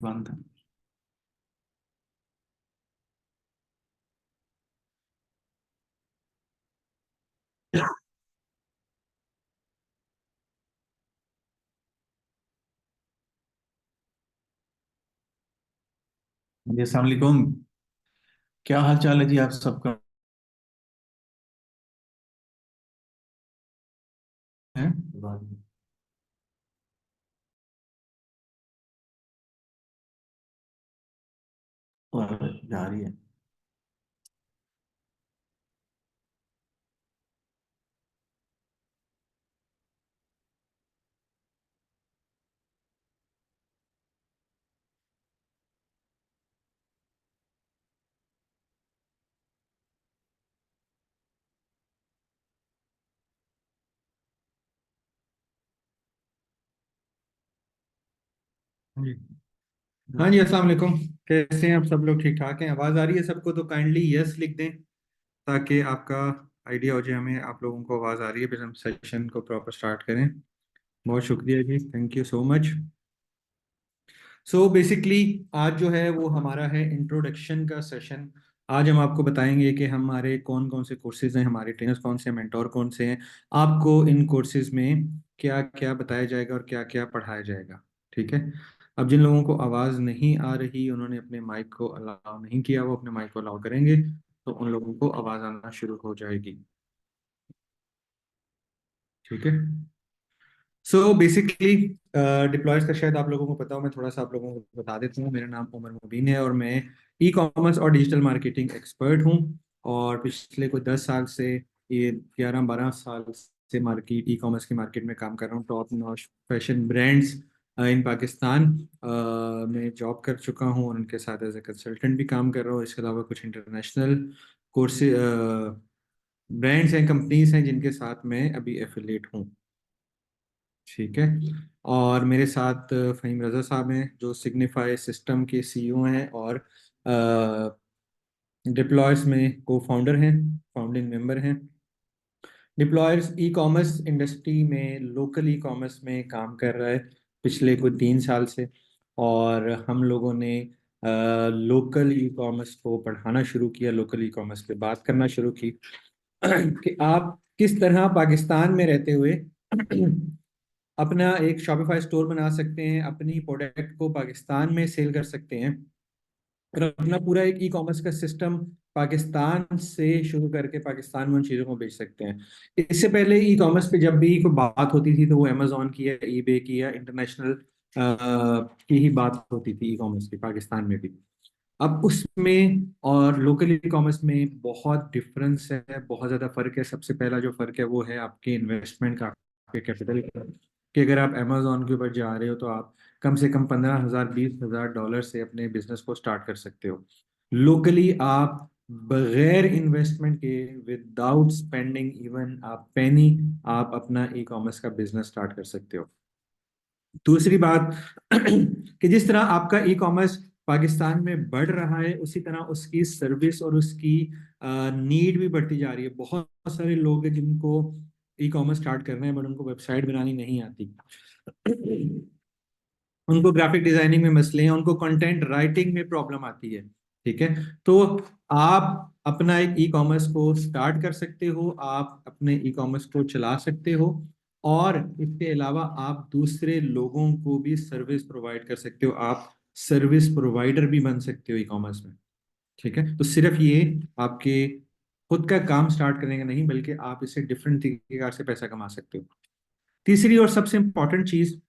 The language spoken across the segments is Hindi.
बंद है। जी अस्सलाम वालेकुम। क्या हाल चाल है जी आप सबका है। और जा रही है। जी। हाँ जी, अस्सलाम वालेकुम। कैसे हैं आप? सब लोग ठीक ठाक हैं? आवाज़ आ रही है सबको? तो काइंडली यस लिख दें ताकि आपका आइडिया हो जाए हमें आप लोगों को आवाज़ आ रही है, फिर हम सेशन को प्रॉपर स्टार्ट करें। बहुत शुक्रिया जी, thank you so much. So basically आज जो है वो हमारा है इंट्रोडक्शन का सेशन। आज हम आपको बताएंगे कि हमारे कौन कौन से कोर्सेज हैं, हमारे ट्रेनर्स कौन से हैं, मेंटोर कौन से हैं। आपको इन कोर्सेज में क्या क्या बताया जाएगा और क्या क्या पढ़ाया जाएगा। ठीक है। अब जिन लोगों को आवाज़ नहीं आ रही, उन्होंने अपने माइक को अलाउ नहीं किया, वो अपने माइक को अलाउ करेंगे तो उन लोगों को आवाज़ आना शुरू हो जाएगी। ठीक है। सो बेसिकली डिप्लॉयर्स का शायद आप लोगों को पता हो, मैं थोड़ा सा आप लोगों को बता देता हूँ। मेरा नाम उमर मुबीन है और मैं ई कॉमर्स और डिजिटल मार्केटिंग एक्सपर्ट हूँ। और पिछले कोई 10 साल से, ये 11-12 साल से मार्केट ई कॉमर्स की मार्केट में काम कर रहा हूँ। टॉप नॉच फैशन ब्रांड्स इन पाकिस्तान में जॉब कर चुका हूँ और उनके साथ एज ए कंसल्टेंट भी काम कर रहा हूँ। इसके अलावा कुछ इंटरनेशनल कोर्सेज ब्रांड्स हैं, कंपनीज हैं जिनके साथ मैं अभी एफिलिएट हूँ। ठीक है। और मेरे साथ फ़हीम रज़ा साहब हैं जो सिग्निफाई सिस्टम के सीईओ हैं और डिप्लॉयर्स में को फाउंडर हैं, फाउंडिंग मेंबर हैं। डिप्लॉयर्स ई कॉमर्स इंडस्ट्री में, लोकल ई कॉमर्स में काम कर रहा है पिछले कोई 3 साल से। और हम लोगों ने लोकल ई कॉमर्स को पढ़ाना शुरू किया, लोकल ई कॉमर्स पे बात करना शुरू की कि आप किस तरह पाकिस्तान में रहते हुए अपना एक शॉपिफाई स्टोर बना सकते हैं, अपनी प्रोडक्ट को पाकिस्तान में सेल कर सकते हैं और अपना पूरा एक ई कॉमर्स का सिस्टम पाकिस्तान से शुरू करके पाकिस्तान में उन चीज़ों को बेच सकते हैं। इससे पहले ई कॉमर्स पे जब भी कोई बात होती थी तो वो अमेजोन की या ईबे की या इंटरनेशनल की ही बात होती थी ई कॉमर्स की, पाकिस्तान में भी। अब उसमें और लोकल ई कॉमर्स में बहुत डिफरेंस है, बहुत ज़्यादा फर्क है। सबसे पहला जो फर्क है वो है आपके इन्वेस्टमेंट का, आपके कैपिटल का। कि अगर आप अमेजोन के ऊपर जा रहे हो तो आप कम से कम 15,000 20,000 डॉलर से अपने बिजनेस को स्टार्ट कर सकते हो। लोकली आप बगैर इन्वेस्टमेंट के, विदाउट स्पेंडिंग इवन आप पेनी, आप अपना ई कॉमर्स का बिजनेस स्टार्ट कर सकते हो। दूसरी बात कि जिस तरह आपका ई कॉमर्स पाकिस्तान में बढ़ रहा है, उसी तरह उसकी सर्विस और उसकी नीड भी बढ़ती जा रही है। बहुत सारे लोग हैं जिनको ई कॉमर्स स्टार्ट करना है बट उनको वेबसाइट बनानी नहीं आती, उनको ग्राफिक डिजाइनिंग में मसले हैं, उनको कंटेंट राइटिंग में प्रॉब्लम आती है। ठीक है। तो आप अपना एक ई कॉमर्स को स्टार्ट कर सकते हो, आप अपने ई कॉमर्स को चला सकते हो और इसके अलावा आप दूसरे लोगों को भी सर्विस प्रोवाइड कर सकते हो। आप सर्विस प्रोवाइडर भी बन सकते हो ई कॉमर्स में। ठीक है। तो सिर्फ ये आपके खुद का काम स्टार्ट करने का नहीं, बल्कि आप इससे डिफरेंट तरीके से पैसा कमा सकते हो। तीसरी और सबसे इंपॉर्टेंट चीज,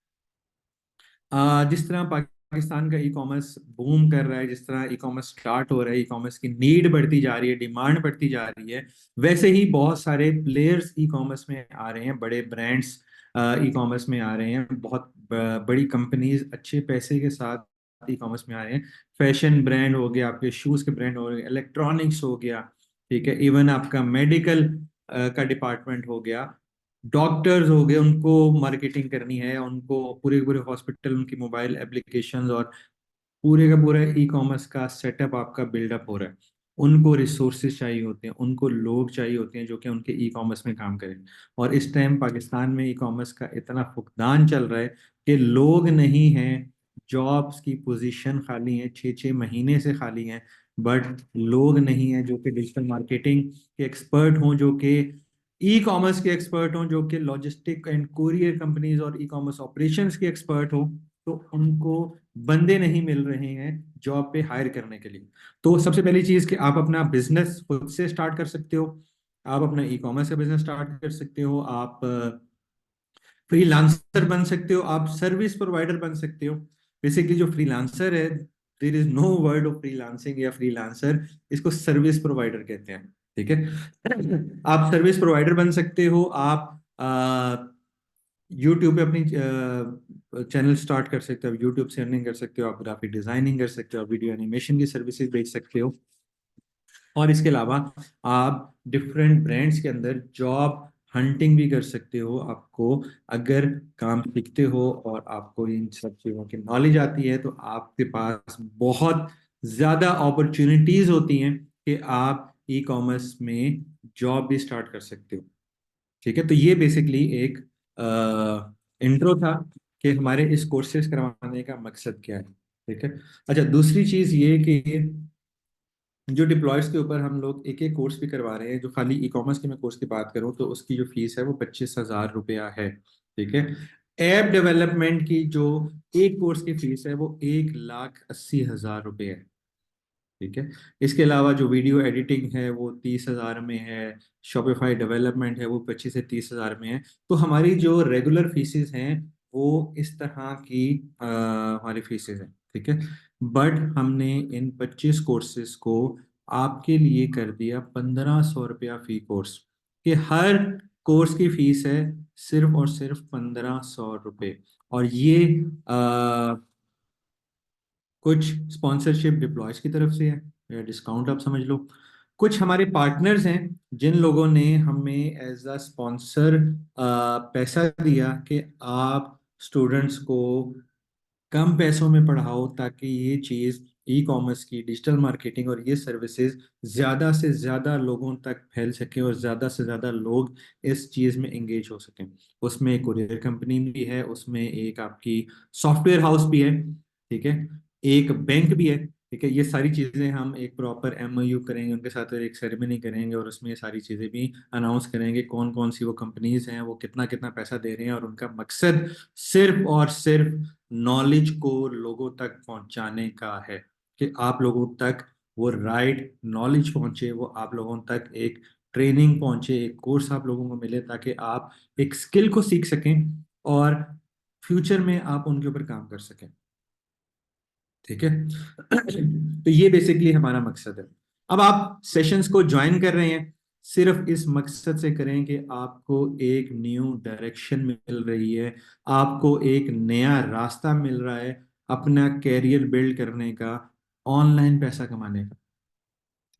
जिस तरह पाकिस्तान का ई कॉमर्स बूम कर रहा है, जिस तरह ई कॉमर्स स्टार्ट हो रहा है, ई कॉमर्स की नीड बढ़ती जा रही है, डिमांड बढ़ती जा रही है, वैसे ही बहुत सारे प्लेयर्स ई कॉमर्स में आ रहे हैं, बड़े ब्रांड्स ई कॉमर्स में आ रहे हैं, बहुत बड़ी कंपनीज अच्छे पैसे के साथ ई कॉमर्स में आ रहे हैं। फैशन ब्रांड हो गया, आपके शूज के ब्रांड हो गए, इलेक्ट्रॉनिक्स हो गया। ठीक है। इवन आपका मेडिकल का डिपार्टमेंट हो गया, डॉक्टर्स हो गए, उनको मार्केटिंग करनी है, उनको पूरे पूरे हॉस्पिटल, उनकी मोबाइल एप्लीकेशंस और पूरे का पूरा ई कॉमर्स का सेटअप आपका बिल्डअप हो रहा है। उनको रिसोर्सेज चाहिए होते हैं, उनको लोग चाहिए होते हैं जो कि उनके ई कॉमर्स में काम करें। और इस टाइम पाकिस्तान में ई कॉमर्स का इतना फुकदान चल रहा है कि लोग नहीं हैं जॉब्स की पोजीशन खाली हैं, 6 6 महीने से खाली हैं, बट लोग नहीं हैं जो कि डिजिटल मार्केटिंग के एक्सपर्ट हों, जो कि ई कॉमर्स के एक्सपर्ट हों, जो कि लॉजिस्टिक एंड कुरियर कंपनीज और ई कॉमर्स ऑपरेशंस के एक्सपर्ट हों। तो उनको बंदे नहीं मिल रहे हैं जॉब पे हायर करने के लिए। तो सबसे पहली चीज कि आप अपना बिजनेस खुद से स्टार्ट कर सकते हो। आप अपना ई कॉमर्स का बिजनेस स्टार्ट कर सकते हो। आप फ्रीलांसर बन सकते हो। आप सर्विस प्रोवाइडर बन सकते हो। बेसिकली जो फ्रीलांसर है, there is no word of freelancing या फ्रीलांसर, इसको सर्विस प्रोवाइडर कहते हैं। ठीक है। आप सर्विस प्रोवाइडर बन सकते हो। आप यूट्यूब पे अपनी चैनल स्टार्ट कर सकते हो। आप यूट्यूब से अर्निंग कर सकते हो। आप ग्राफिक डिजाइनिंग कर सकते हो। आप वीडियो एनिमेशन की सर्विसेज बेच सकते हो। और इसके अलावा आप डिफरेंट ब्रांड्स के अंदर जॉब हंटिंग भी कर सकते हो। आपको अगर काम सीखते हो और आपको इन सब चीज़ों की नॉलेज आती है, तो आपके पास बहुत ज़्यादा अपॉर्चुनिटीज होती हैं कि आप ई कॉमर्स में जॉब भी स्टार्ट कर सकते हो। ठीक है। तो ये बेसिकली एक इंट्रो था कि हमारे इस कोर्सेज करवाने का मकसद क्या है। ठीक है। अच्छा, दूसरी चीज़ ये कि जो डिप्लॉयर्स के ऊपर हम लोग एक एक कोर्स भी करवा रहे हैं। जो खाली ई कॉमर्स की मैं कोर्स की बात करूं तो उसकी जो फीस है वो 25,000 रुपया है। ठीक है। ऐप डेवलपमेंट की जो एक कोर्स की फीस है वो 1,80,000 रुपये है। ठीक है। इसके अलावा जो वीडियो एडिटिंग है वो 30,000 में है। शॉपिफाई डेवलपमेंट है वो 25 से 30,000 में है। तो हमारी जो रेगुलर फीसेस हैं वो इस तरह की हमारी फीसेस हैं। ठीक है। बट हमने इन 25 कोर्सेज को आपके लिए कर दिया 1,500 रुपया फी कोर्स। कि हर कोर्स की फीस है सिर्फ और सिर्फ 1,500 रुपये। और ये कुछ स्पॉन्सरशिप डिप्लॉयज की तरफ से है, या डिस्काउंट आप समझ लो। कुछ हमारे पार्टनर्स हैं जिन लोगों ने हमें एज अ स्पॉन्सर पैसा दिया कि आप स्टूडेंट्स को कम पैसों में पढ़ाओ, ताकि ये चीज़ ई कॉमर्स की डिजिटल मार्केटिंग और ये सर्विसेज ज़्यादा से ज़्यादा लोगों तक फैल सके और ज़्यादा से ज़्यादा लोग इस चीज़ में एंगेज हो सकें। उसमें एक कुरियर कंपनी भी है, उसमें एक आपकी सॉफ्टवेयर हाउस भी है। ठीक है। एक बैंक भी है। ठीक है। ये सारी चीज़ें हम एक प्रॉपर एमओयू करेंगे उनके साथ, और एक सेरेमनी करेंगे और उसमें ये सारी चीज़ें भी अनाउंस करेंगे कौन कौन सी वो कंपनीज हैं, वो कितना कितना पैसा दे रहे हैं, और उनका मकसद सिर्फ और सिर्फ नॉलेज को लोगों तक पहुंचाने का है। कि आप लोगों तक वो राइट नॉलेज पहुंचे, वो आप लोगों तक एक ट्रेनिंग पहुंचे, एक कोर्स आप लोगों को मिले, ताकि आप एक स्किल को सीख सकें और फ्यूचर में आप उनके ऊपर काम कर सकें। ठीक है। तो ये बेसिकली हमारा मकसद है। अब आप सेशंस को ज्वाइन कर रहे हैं सिर्फ इस मकसद से करें कि आपको एक न्यू डायरेक्शन मिल रही है, आपको एक नया रास्ता मिल रहा है अपना कैरियर बिल्ड करने का, ऑनलाइन पैसा कमाने का।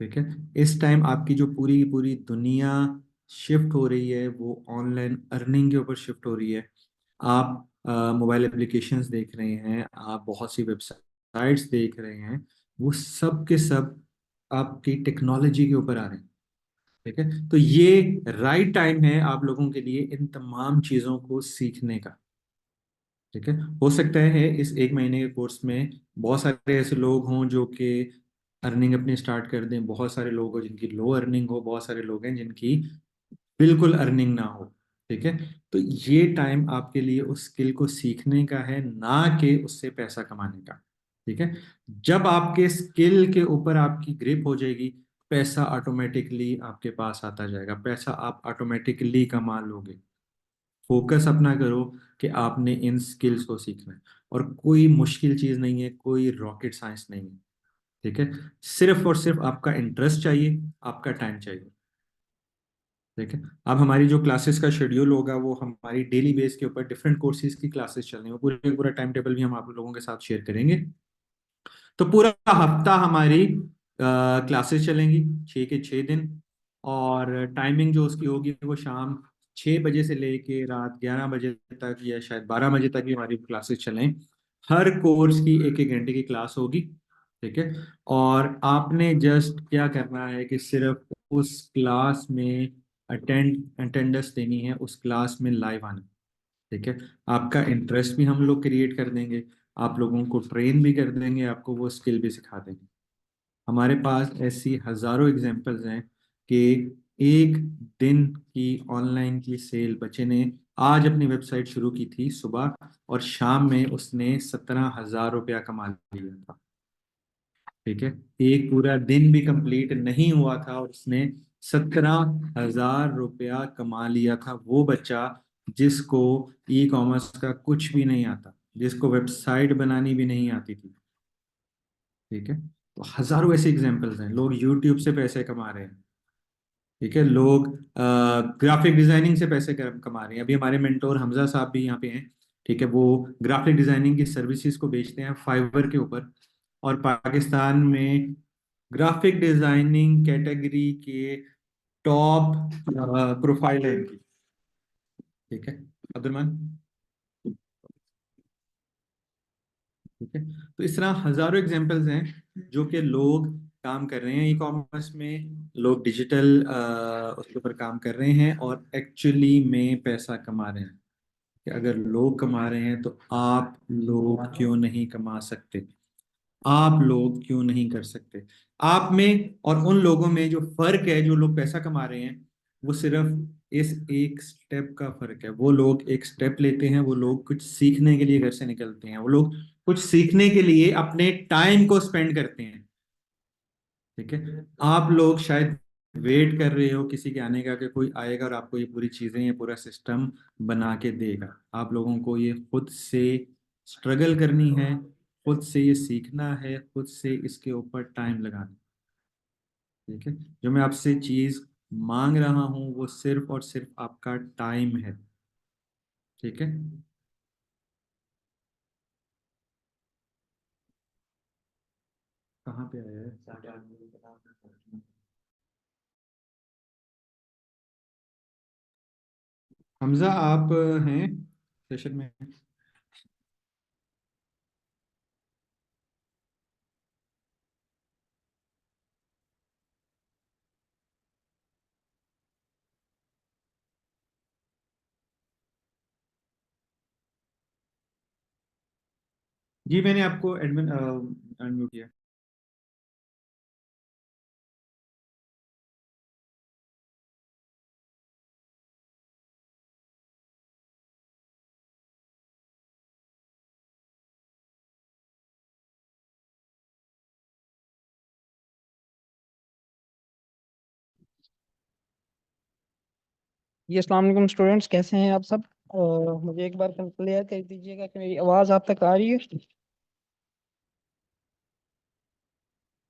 ठीक है। इस टाइम आपकी जो पूरी पूरी दुनिया शिफ्ट हो रही है वो ऑनलाइन अर्निंग के ऊपर शिफ्ट हो रही है। आप मोबाइल एप्लीकेशंस देख रहे हैं, आप बहुत सी वेबसाइट्स देख रहे हैं, वो सब के सब आपकी टेक्नोलॉजी के ऊपर आ रहे हैं। ठीक है। तो ये राइट टाइम है आप लोगों के लिए इन तमाम चीज़ों को सीखने का। ठीक है। हो सकता है इस एक महीने के कोर्स में बहुत सारे ऐसे लोग हों जो कि अर्निंग अपनी स्टार्ट कर दें, बहुत सारे लोग हो जिनकी लो अर्निंग हो, बहुत सारे लोग हैं जिनकी बिल्कुल अर्निंग ना हो। ठीक है। तो ये टाइम आपके लिए उस स्किल को सीखने का है, ना कि उससे पैसा कमाने का। ठीक है। जब आपके स्किल के ऊपर आपकी ग्रिप हो जाएगी, पैसा ऑटोमेटिकली आपके पास आता जाएगा, पैसा आप ऑटोमेटिकली कमा लोगे। फोकस अपना करो कि आपने इन स्किल्स को सीखना है। और कोई मुश्किल चीज नहीं है, कोई रॉकेट साइंस नहीं है। ठीक है। सिर्फ और सिर्फ आपका इंटरेस्ट चाहिए, आपका टाइम चाहिए। ठीक है। अब हमारी जो क्लासेस का शेड्यूल होगा वो हमारी डेली बेस के ऊपर डिफरेंट कोर्सेज की क्लासेस चलनी है, पूरे पूरा टाइम टेबल भी हम आप लोगों के साथ शेयर करेंगे। तो पूरा हफ्ता हमारी क्लासेस चलेंगी, 6 के 6 दिन। और टाइमिंग जो उसकी होगी वो शाम 6 बजे से लेके रात 11 बजे तक, या शायद 12 बजे तक भी हमारी क्लासेस चलें। हर कोर्स की 1 1 घंटे की क्लास होगी। ठीक है। और आपने जस्ट क्या करना है कि सिर्फ उस क्लास में अटेंडेंस देनी है, उस क्लास में लाइव आना। ठीक है। आपका इंटरेस्ट भी हम लोग क्रिएट कर देंगे। आप लोगों को ट्रेन भी कर देंगे, आपको वो स्किल भी सिखा देंगे। हमारे पास ऐसी हजारों एग्जांपल्स हैं कि एक दिन की ऑनलाइन की सेल, बच्चे ने आज अपनी वेबसाइट शुरू की थी सुबह, और शाम में उसने 17,000 रुपया कमा लिया था। ठीक है, एक पूरा दिन भी कंप्लीट नहीं हुआ था और उसने 17,000 रुपया कमा लिया था। वो बच्चा जिसको ई कॉमर्स का कुछ भी नहीं आता, जिसको वेबसाइट बनानी भी नहीं आती थी। ठीक है, तो हजारों ऐसे एग्जांपल्स हैं। लोग यूट्यूब से पैसे कमा रहे हैं। ठीक है, लोग ग्राफिक डिजाइनिंग से पैसे कमा रहे हैं। अभी हमारे मेंटोर हमजा साहब भी यहाँ पे हैं। ठीक है, वो ग्राफिक डिजाइनिंग की सर्विसेज को बेचते हैं फाइवर के ऊपर, और पाकिस्तान में ग्राफिक डिजाइनिंग कैटेगरी के टॉप प्रोफाइल है इनकी। ठीक है अब्दुलमान। ठीक है, तो इस तरह हजारों एग्जांपल्स हैं जो कि लोग काम कर रहे हैं ई कॉमर्स में। लोग डिजिटल उसके ऊपर काम कर रहे हैं और एक्चुअली में पैसा कमा रहे हैं। कि अगर लोग कमा रहे हैं तो आप लोग क्यों नहीं कमा सकते? आप लोग क्यों नहीं कर सकते? आप में और उन लोगों में जो फर्क है, जो लोग पैसा कमा रहे हैं, वो सिर्फ इस एक स्टेप का फर्क है। वो लोग एक स्टेप लेते हैं, वो लोग कुछ सीखने के लिए घर से निकलते हैं, वो लोग कुछ सीखने के लिए अपने टाइम को स्पेंड करते हैं। ठीक है, आप लोग शायद वेट कर रहे हो किसी के आने का, कि कोई आएगा और आपको ये पूरी चीजें, ये पूरा सिस्टम बना के देगा। आप लोगों को ये खुद से स्ट्रगल करनी है, खुद से ये सीखना है, खुद से इसके ऊपर टाइम लगाना है। ठीक है, जो मैं आपसे चीज मांग रहा हूं वो सिर्फ और सिर्फ आपका टाइम है। ठीक है, कहाँ पे आया है? हमजा आप हैं सेशन में? जी, मैंने आपको एडमिन अनम्यूट किया। जी अस्सलाम वालेकुम स्टूडेंट्स, कैसे हैं आप सब? मुझे एक बार क्लियर कर दीजिएगा कि मेरी आवाज़ आप तक आ रही है।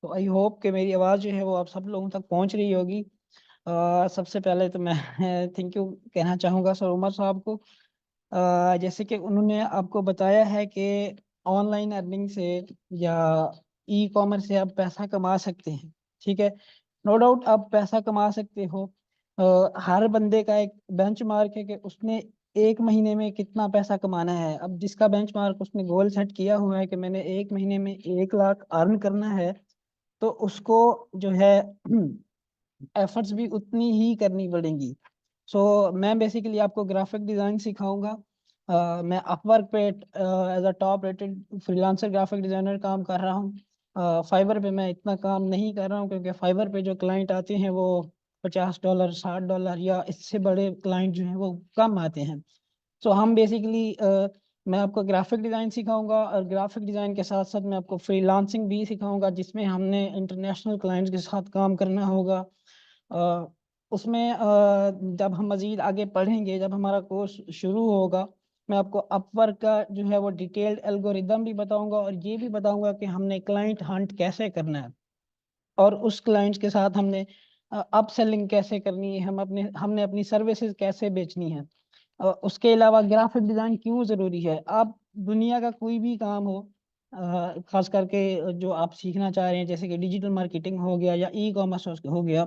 तो आई होप कि मेरी आवाज़ जो है वो आप सब लोगों तक पहुंच रही होगी। सबसे पहले तो मैं थैंक यू कहना चाहूँगा सर उमर साहब को। जैसे कि उन्होंने आपको बताया है कि ऑनलाइन अर्निंग से या ई कॉमर्स से आप पैसा कमा सकते हैं। ठीक है, नो डाउट आप पैसा कमा सकते हो। हर बंदे का एक बेंचमार्क है कि उसने एक महीने में कितना पैसा कमाना है। अब जिसका बेंचमार्क उसने गोल सेट किया हुआ है कि मैंने एक महीने में 1 लाख अर्न करना है, तो उसको जो है एफर्ट्स भी उतनी ही करनी पड़ेंगी। मैं बेसिकली आपको ग्राफिक डिज़ाइन सिखाऊंगा। मैं अपवर्क पे as a top rated freelancer graphic designer काम कर रहा हूँ। फाइवर पे मैं इतना काम नहीं कर रहा हूँ क्योंकि फाइवर पे जो क्लाइंट आते हैं वो $50 $60 या इससे बड़े क्लाइंट जो हैं वो कम आते हैं। हम बेसिकली मैं आपको ग्राफिक डिज़ाइन सिखाऊंगा और ग्राफिक डिज़ाइन के साथ साथ मैं आपको फ्रीलांसिंग भी सिखाऊंगा, जिसमें हमने इंटरनेशनल क्लाइंट्स के साथ काम करना होगा। अ, उसमें जब हम मज़ीद आगे पढ़ेंगे, जब हमारा कोर्स शुरू होगा, मैं आपको अपवर्क का जो है वो डिटेल्ड एल्गोरिदम भी बताऊंगा और ये भी बताऊंगा कि हमने क्लाइंट हंट कैसे करना है और उस क्लाइंट्स के साथ हमने अप सेलिंग कैसे करनी है, हमने अपनी सर्विसेज कैसे बेचनी है। उसके अलावा ग्राफिक डिज़ाइन क्यों ज़रूरी है। आप दुनिया का कोई भी काम हो, खास करके जो आप सीखना चाह रहे हैं, जैसे कि डिजिटल मार्केटिंग हो गया या ई कॉमर्स हो गया,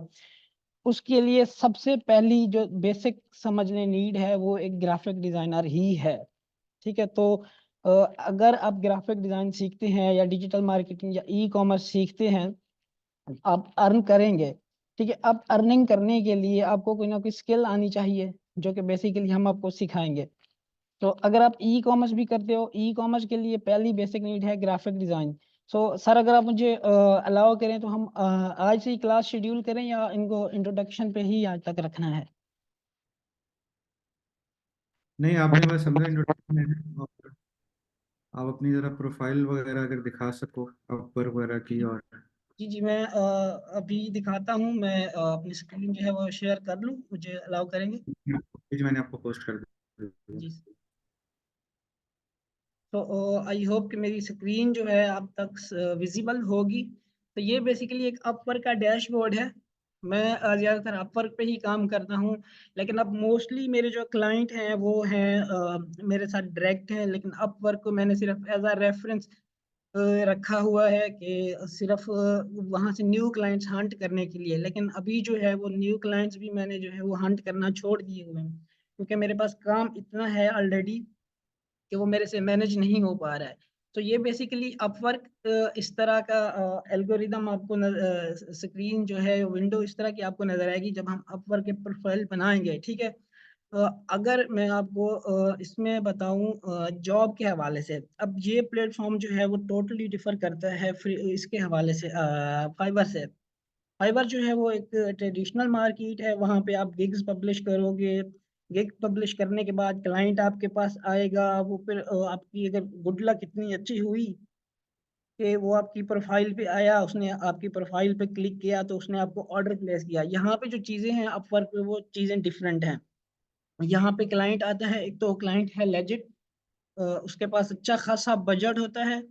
उसके लिए सबसे पहली जो बेसिक समझने नीड है वो एक ग्राफिक डिज़ाइनर ही है। ठीक है, तो अगर आप ग्राफिक डिज़ाइन सीखते हैं या डिजिटल मार्केटिंग या ई कॉमर्स सीखते हैं, आप अर्न करेंगे। ठीक है, अब अर्निंग करने के लिए आपको कोई ना कोई स्किल आनी चाहिए, जो कि बेसिकली हम आपको सिखाएंगे। तो अगर आप ई कॉमर्स भी करते हो, ई कॉमर्स के लिए पहली बेसिक नीड है ग्राफिक डिज़ाइन। सो सर अगर आप मुझे अलाउ करें तो हम आज से ही क्लास शेड्यूल करें या इनको इंट्रोडक्शन पे ही आज तक रखना है? नहीं, आपने बस समझा इंट्रोडक्शन है, और आप अपनी जरा प्रोफाइल वगैरह अगर दिखा सको अपवर वगैरह की, और जी जी, मैं अभी दिखाता हूँ। मैं अपनी स्क्रीन जो है वो शेयर कर लूँ, मुझे अलाउ करेंगे? पेज मैंने आपको पोस्ट कर दिया। जी। तो आई होप कि मेरी स्क्रीन जो है अब तक विजिबल होगी। तो ये बेसिकली एक अपवर्क का डैशबोर्ड है। मैं ज़्यादातर अपवर्क पे ही काम करता हूँ, लेकिन अब मोस्टली मेरे जो क्लाइंट हैं वो हैं मेरे साथ डायरेक्ट हैं, लेकिन अपवर्क को मैंने सिर्फ एज अ रेफरेंस रखा हुआ है कि सिर्फ वहाँ से न्यू क्लाइंट्स हंट करने के लिए। लेकिन अभी जो है वो न्यू क्लाइंट्स भी मैंने जो है वो हंट करना छोड़ दिए हुए हैं, क्योंकि मेरे पास काम इतना है ऑलरेडी कि वो मेरे से मैनेज नहीं हो पा रहा है। तो ये बेसिकली अपवर्क इस तरह का एल्गोरिदम आपको स्क्रीन जो है विंडो इस तरह की आपको नजर आएगी जब हम अपवर्क के प्रोफाइल बनाएंगे, ठीक है? अगर मैं आपको इसमें बताऊं जॉब के हवाले से, अब ये प्लेटफॉर्म जो है वो टोटली डिफर करता है फ्री इसके हवाले से फाइवर से। फाइवर जो है वो एक ट्रेडिशनल मार्केट है, वहाँ पे आप गिग्स पब्लिश करोगे। गिग पब्लिश करने के बाद क्लाइंट आपके पास आएगा, वो फिर आपकी अगर गुड लक इतनी अच्छी हुई कि वो आपकी प्रोफाइल पे आया, उसने आपकी प्रोफाइल पे क्लिक किया तो उसने आपको ऑर्डर प्लेस किया। यहाँ पे जो चीज़ें हैं अपवर्क पे वो चीज़ें डिफरेंट हैं। यहाँ पे क्लाइंट आता है, एक तो क्लाइंट है लेजिट, उसके पास अच्छा खासा बजट होता है।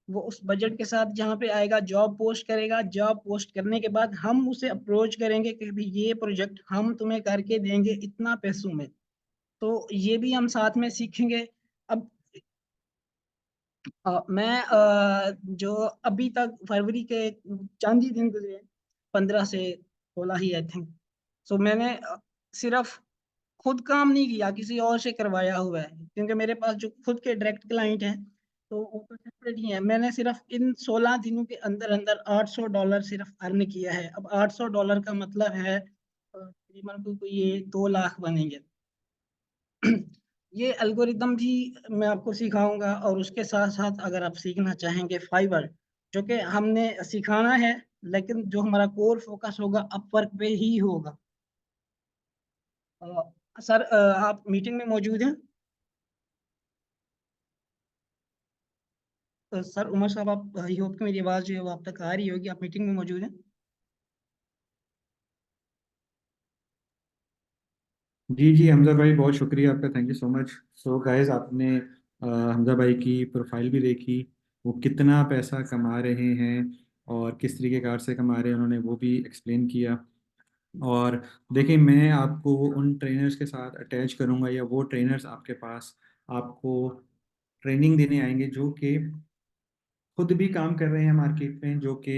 वो उस बजट के साथ यहाँ पे आएगा, जॉब पोस्ट करेगा। जॉब पोस्ट करने के बाद हम उसे अप्रोच करेंगे कि भाई ये प्रोजेक्ट हम तुम्हें करके देंगे इतना पैसों में। तो ये भी हम साथ में सीखेंगे। अब मैं जो अभी तक फरवरी के चंद ही दिन गुजरे, 15 से 16 ही आई थिंक। सो मैंने सिर्फ खुद काम नहीं किया, किसी और से करवाया हुआ है, क्योंकि मेरे पास जो खुद के डायरेक्ट क्लाइंट हैं तो वो तो सेपरेट ही है। मैंने सिर्फ इन 16 दिनों के अंदर अंदर $800 सिर्फ अर्न किया है। अब $800 का मतलब है तकरीबन कोई ये 2 लाख बनेंगे। ये एल्गोरिदम भी मैं आपको सिखाऊंगा, और उसके साथ साथ अगर आप सीखना चाहेंगे फाइबर, जो कि हमने सिखाना है, लेकिन जो हमारा कोर फोकस होगा अपवर्क पे ही होगा। सर आप मीटिंग में मौजूद हैं? सर उमर साहब, आप आई होप कि मेरी आवाज़ जो है वो आप तक आ रही होगी। आप मीटिंग में मौजूद हैं? जी जी, हमजा भाई बहुत शुक्रिया आपका, thank you so much. So guys, आपने हमजा भाई की प्रोफाइल भी देखी, वो कितना पैसा कमा रहे हैं और किस तरीके कार से कमा रहे हैं, उन्होंने वो भी एक्सप्लेन किया। और देखिए, मैं आपको उन ट्रेनर्स के साथ अटैच करूंगा, या वो ट्रेनर्स आपके पास आपको ट्रेनिंग देने आएंगे जो कि खुद भी काम कर रहे हैं मार्केट में, जो कि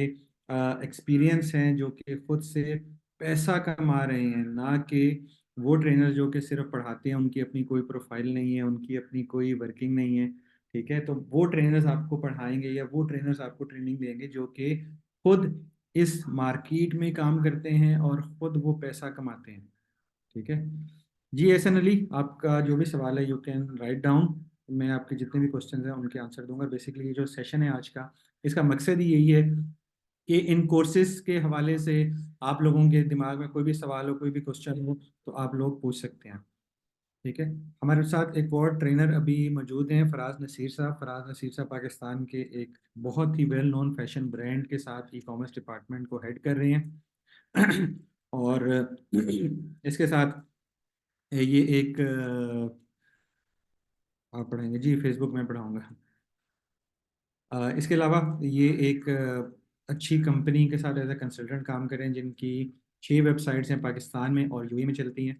एक्सपीरियंस हैं, जो कि खुद से पैसा कमा रहे हैं, ना कि वो ट्रेनर जो कि सिर्फ पढ़ाते हैं, उनकी अपनी कोई प्रोफाइल नहीं है, उनकी अपनी कोई वर्किंग नहीं है। ठीक है, तो वो ट्रेनर्स आपको पढ़ाएंगे या वो ट्रेनर्स आपको ट्रेनिंग देंगे जो कि खुद इस मार्केट में काम करते हैं और खुद वो पैसा कमाते हैं। ठीक है जी। एहसन अली, आपका जो भी सवाल है यू कैन राइट डाउन, मैं आपके जितने भी क्वेश्चन हैं उनके आंसर दूंगा। बेसिकली ये जो सेशन है आज का, इसका मकसद ही यही है कि इन कोर्सेज के हवाले से आप लोगों के दिमाग में कोई भी सवाल हो, कोई भी क्वेश्चन हो, तो आप लोग पूछ सकते हैं। ठीक है, हमारे साथ एक और ट्रेनर अभी मौजूद हैं, फराज नसीर साहब। फराज नसीर साहब पाकिस्तान के एक बहुत ही वेल नोन फैशन ब्रांड के साथ ई कॉमर्स डिपार्टमेंट को हेड कर रहे हैं। और इसके साथ ये एक आप पढ़ाएंगे जी, फेसबुक में पढ़ाऊंगा। इसके अलावा ये एक अच्छी कंपनी के साथ एज ए कंसल्टेंट काम करें, जिनकी 6 वेबसाइट्स हैं पाकिस्तान में और यूएई में चलती हैं।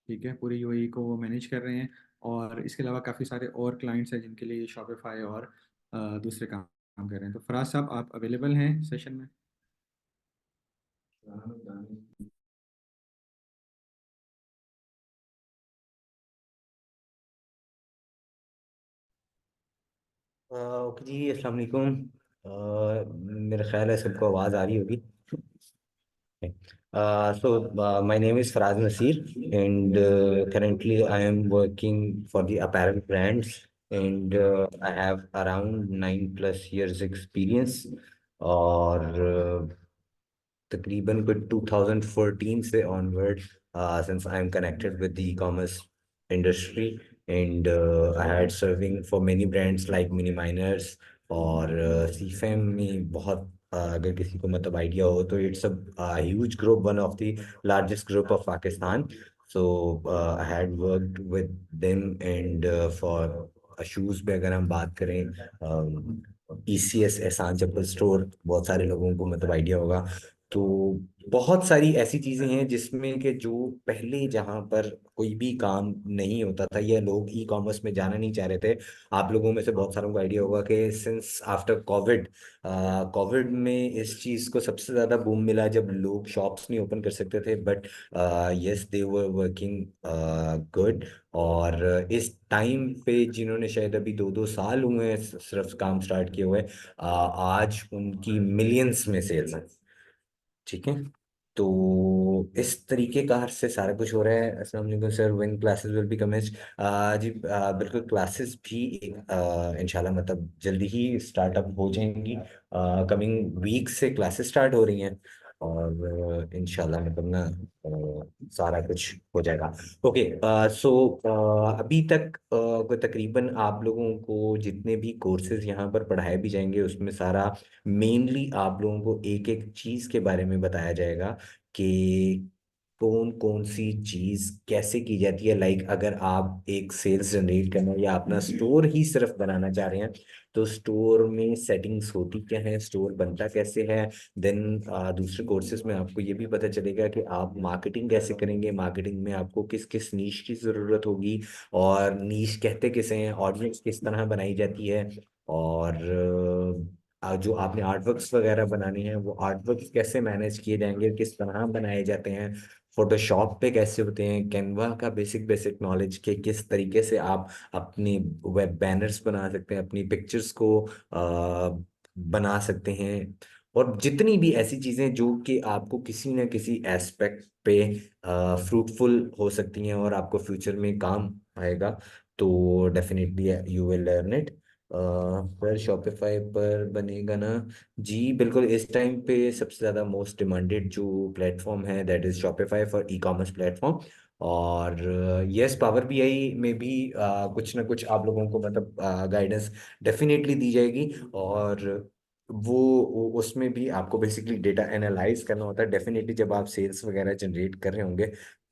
ठीक है, पूरी यूएई को वो मैनेज कर रहे हैं। और इसके अलावा काफ़ी सारे और क्लाइंट्स हैं जिनके लिए शॉपिफाई और दूसरे काम कर रहे हैं। तो फराज साहब, आप अवेलेबल हैं सेशन में? ओके जी, अस्सलाम वालेकुम। मेरा ख्याल है सबको आवाज़ आ रही होगी। Okay. My name is Faraz Nasir, and currently I am working for the apparel brands, and I have around 9+ years experience, और तकरीबन कुछ 2014 से onward, since I am connected with the e-commerce industry, and I had serving for many brands like Mini Miners, और CFAM में बहुत, अगर किसी को मतलब आइडिया हो तो it's a huge group, one of the largest group of Pakistan. So I had worked with them, and for shoes पे अगर हम बात करें, ECS एहसान चप्पल स्टोर, बहुत सारे लोगों को मतलब आइडिया होगा. तो बहुत सारी ऐसी चीजें हैं जिसमें कि जो पहले जहां पर कोई भी काम नहीं होता था या लोग ई कॉमर्स में जाना नहीं चाह रहे थे. आप लोगों में से बहुत सारों को आइडिया होगा कि सिंस आफ्टर कोविड, कोविड में इस चीज को सबसे ज्यादा बूम मिला जब लोग शॉप्स नहीं ओपन कर सकते थे, but yes they were working good. और इस टाइम पे जिन्होंने शायद अभी 2-2 साल हुए हैं सिर्फ काम स्टार्ट किए हुए, आज उनकी मिलियंस में सेल्स हैं. ठीक है. तो इस तरीके का से सारा कुछ हो रहा है. अस्सलाम वालेकुम sir, when classes will be commenced? जी बिल्कुल, क्लासेस भी इंशाल्लाह मतलब जल्दी ही स्टार्टअप हो जाएंगी. कमिंग वीक से क्लासेस स्टार्ट हो रही हैं, और इंशाल्लाह मतलब ना सारा कुछ हो जाएगा. ओके. सो अभी तक को तकरीबन आप लोगों को जितने भी कोर्सेज यहाँ पर पढ़ाए भी जाएंगे उसमें सारा मेनली आप लोगों को एक एक चीज के बारे में बताया जाएगा कि कौन कौन सी चीज कैसे की जाती है. लाइक अगर आप एक सेल्स जनरेट करना या अपना स्टोर ही सिर्फ बनाना चाह रहे हैं, तो स्टोर में सेटिंग्स होती क्या है, स्टोर बनता कैसे है. देन दूसरे कोर्सेज में आपको ये भी पता चलेगा कि आप मार्केटिंग कैसे करेंगे, मार्केटिंग में आपको किस किस नीश की जरूरत होगी, और नीश कहते किसे हैं, ऑडियंस किस तरह बनाई जाती है, और जो आपने आर्टवर्क्स वगैरह बनाने हैं वो आर्टवर्क्स कैसे मैनेज किए जाएंगे, किस तरह बनाए जाते हैं, फोटोशॉप पे कैसे होते हैं, कैनवा का बेसिक बेसिक नॉलेज के किस तरीके से आप अपनी वेब बैनर्स बना सकते हैं, अपनी पिक्चर्स को बना सकते हैं, और जितनी भी ऐसी चीजें जो कि आपको किसी न किसी एस्पेक्ट पे फ्रूटफुल हो सकती हैं और आपको फ्यूचर में काम आएगा. तो definitely you will learn it. पर शॉपिफाई पर बनेगा ना? जी बिल्कुल. इस टाइम पे सबसे ज़्यादा मोस्ट डिमांडेड जो प्लेटफॉर्म है that is Shopify for e commerce platform. और यस, पावर बीआई में भी कुछ ना कुछ आप लोगों को मतलब गाइडेंस डेफिनेटली दी जाएगी, और उसमें भी आपको बेसिकली डेटा एनालाइज करना होता है. डेफिनेटली जब आप सेल्स वगैरह जनरेट कर रहे होंगे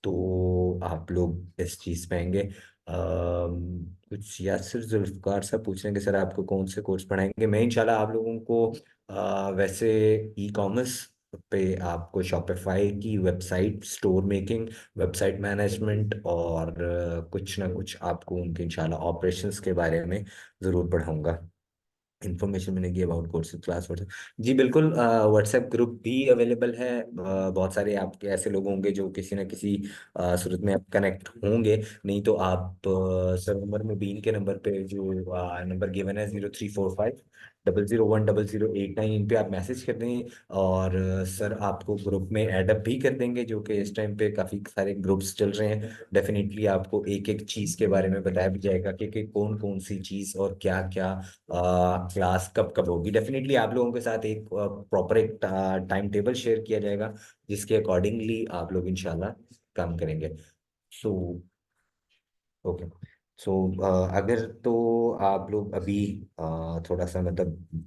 तो आप लोग इस चीज़ पे आएंगे. कुछ यासिर जुल्फकार साहब पूछ रहे हैं कि सर आपको कौन से कोर्स पढ़ाएंगे. मैं इंशाल्लाह आप लोगों को वैसे ई कॉमर्स पे आपको शॉपिफाई की website, store making, website management, और कुछ ना कुछ आपको उनके इंशाल्लाह ऑपरेशंस के बारे में ज़रूर पढ़ाऊंगा. इन्फॉर्मेशन मिलेगी अबाउट कोर्सेज क्लास व्हाट्सएप. जी बिल्कुल. व्हाट्सएप ग्रुप भी अवेलेबल है. बहुत सारे आपके ऐसे लोग होंगे जो किसी न किसी सूरत में आप कनेक्ट होंगे. नहीं तो आप सर उमर मुबीन के नंबर पे, जो नंबर गिवन है 0345 001 0089, इन पे आप मैसेज कर दें, और सर आपको ग्रुप में एडअप भी कर देंगे, जो कि इस टाइम पे काफ़ी सारे ग्रुप्स चल रहे हैं. डेफिनेटली आपको एक एक चीज़ के बारे में बताया भी जाएगा कि कौन कौन सी चीज़ और क्या क्या क्लास कब कब होगी. डेफिनेटली आप लोगों के साथ एक प्रॉपर एक टाइम टेबल शेयर किया जाएगा जिसके अकॉर्डिंगली आप लोग इंशाल्लाह काम करेंगे. So okay. सो अगर तो आप लोग अभी थोड़ा सा मतलब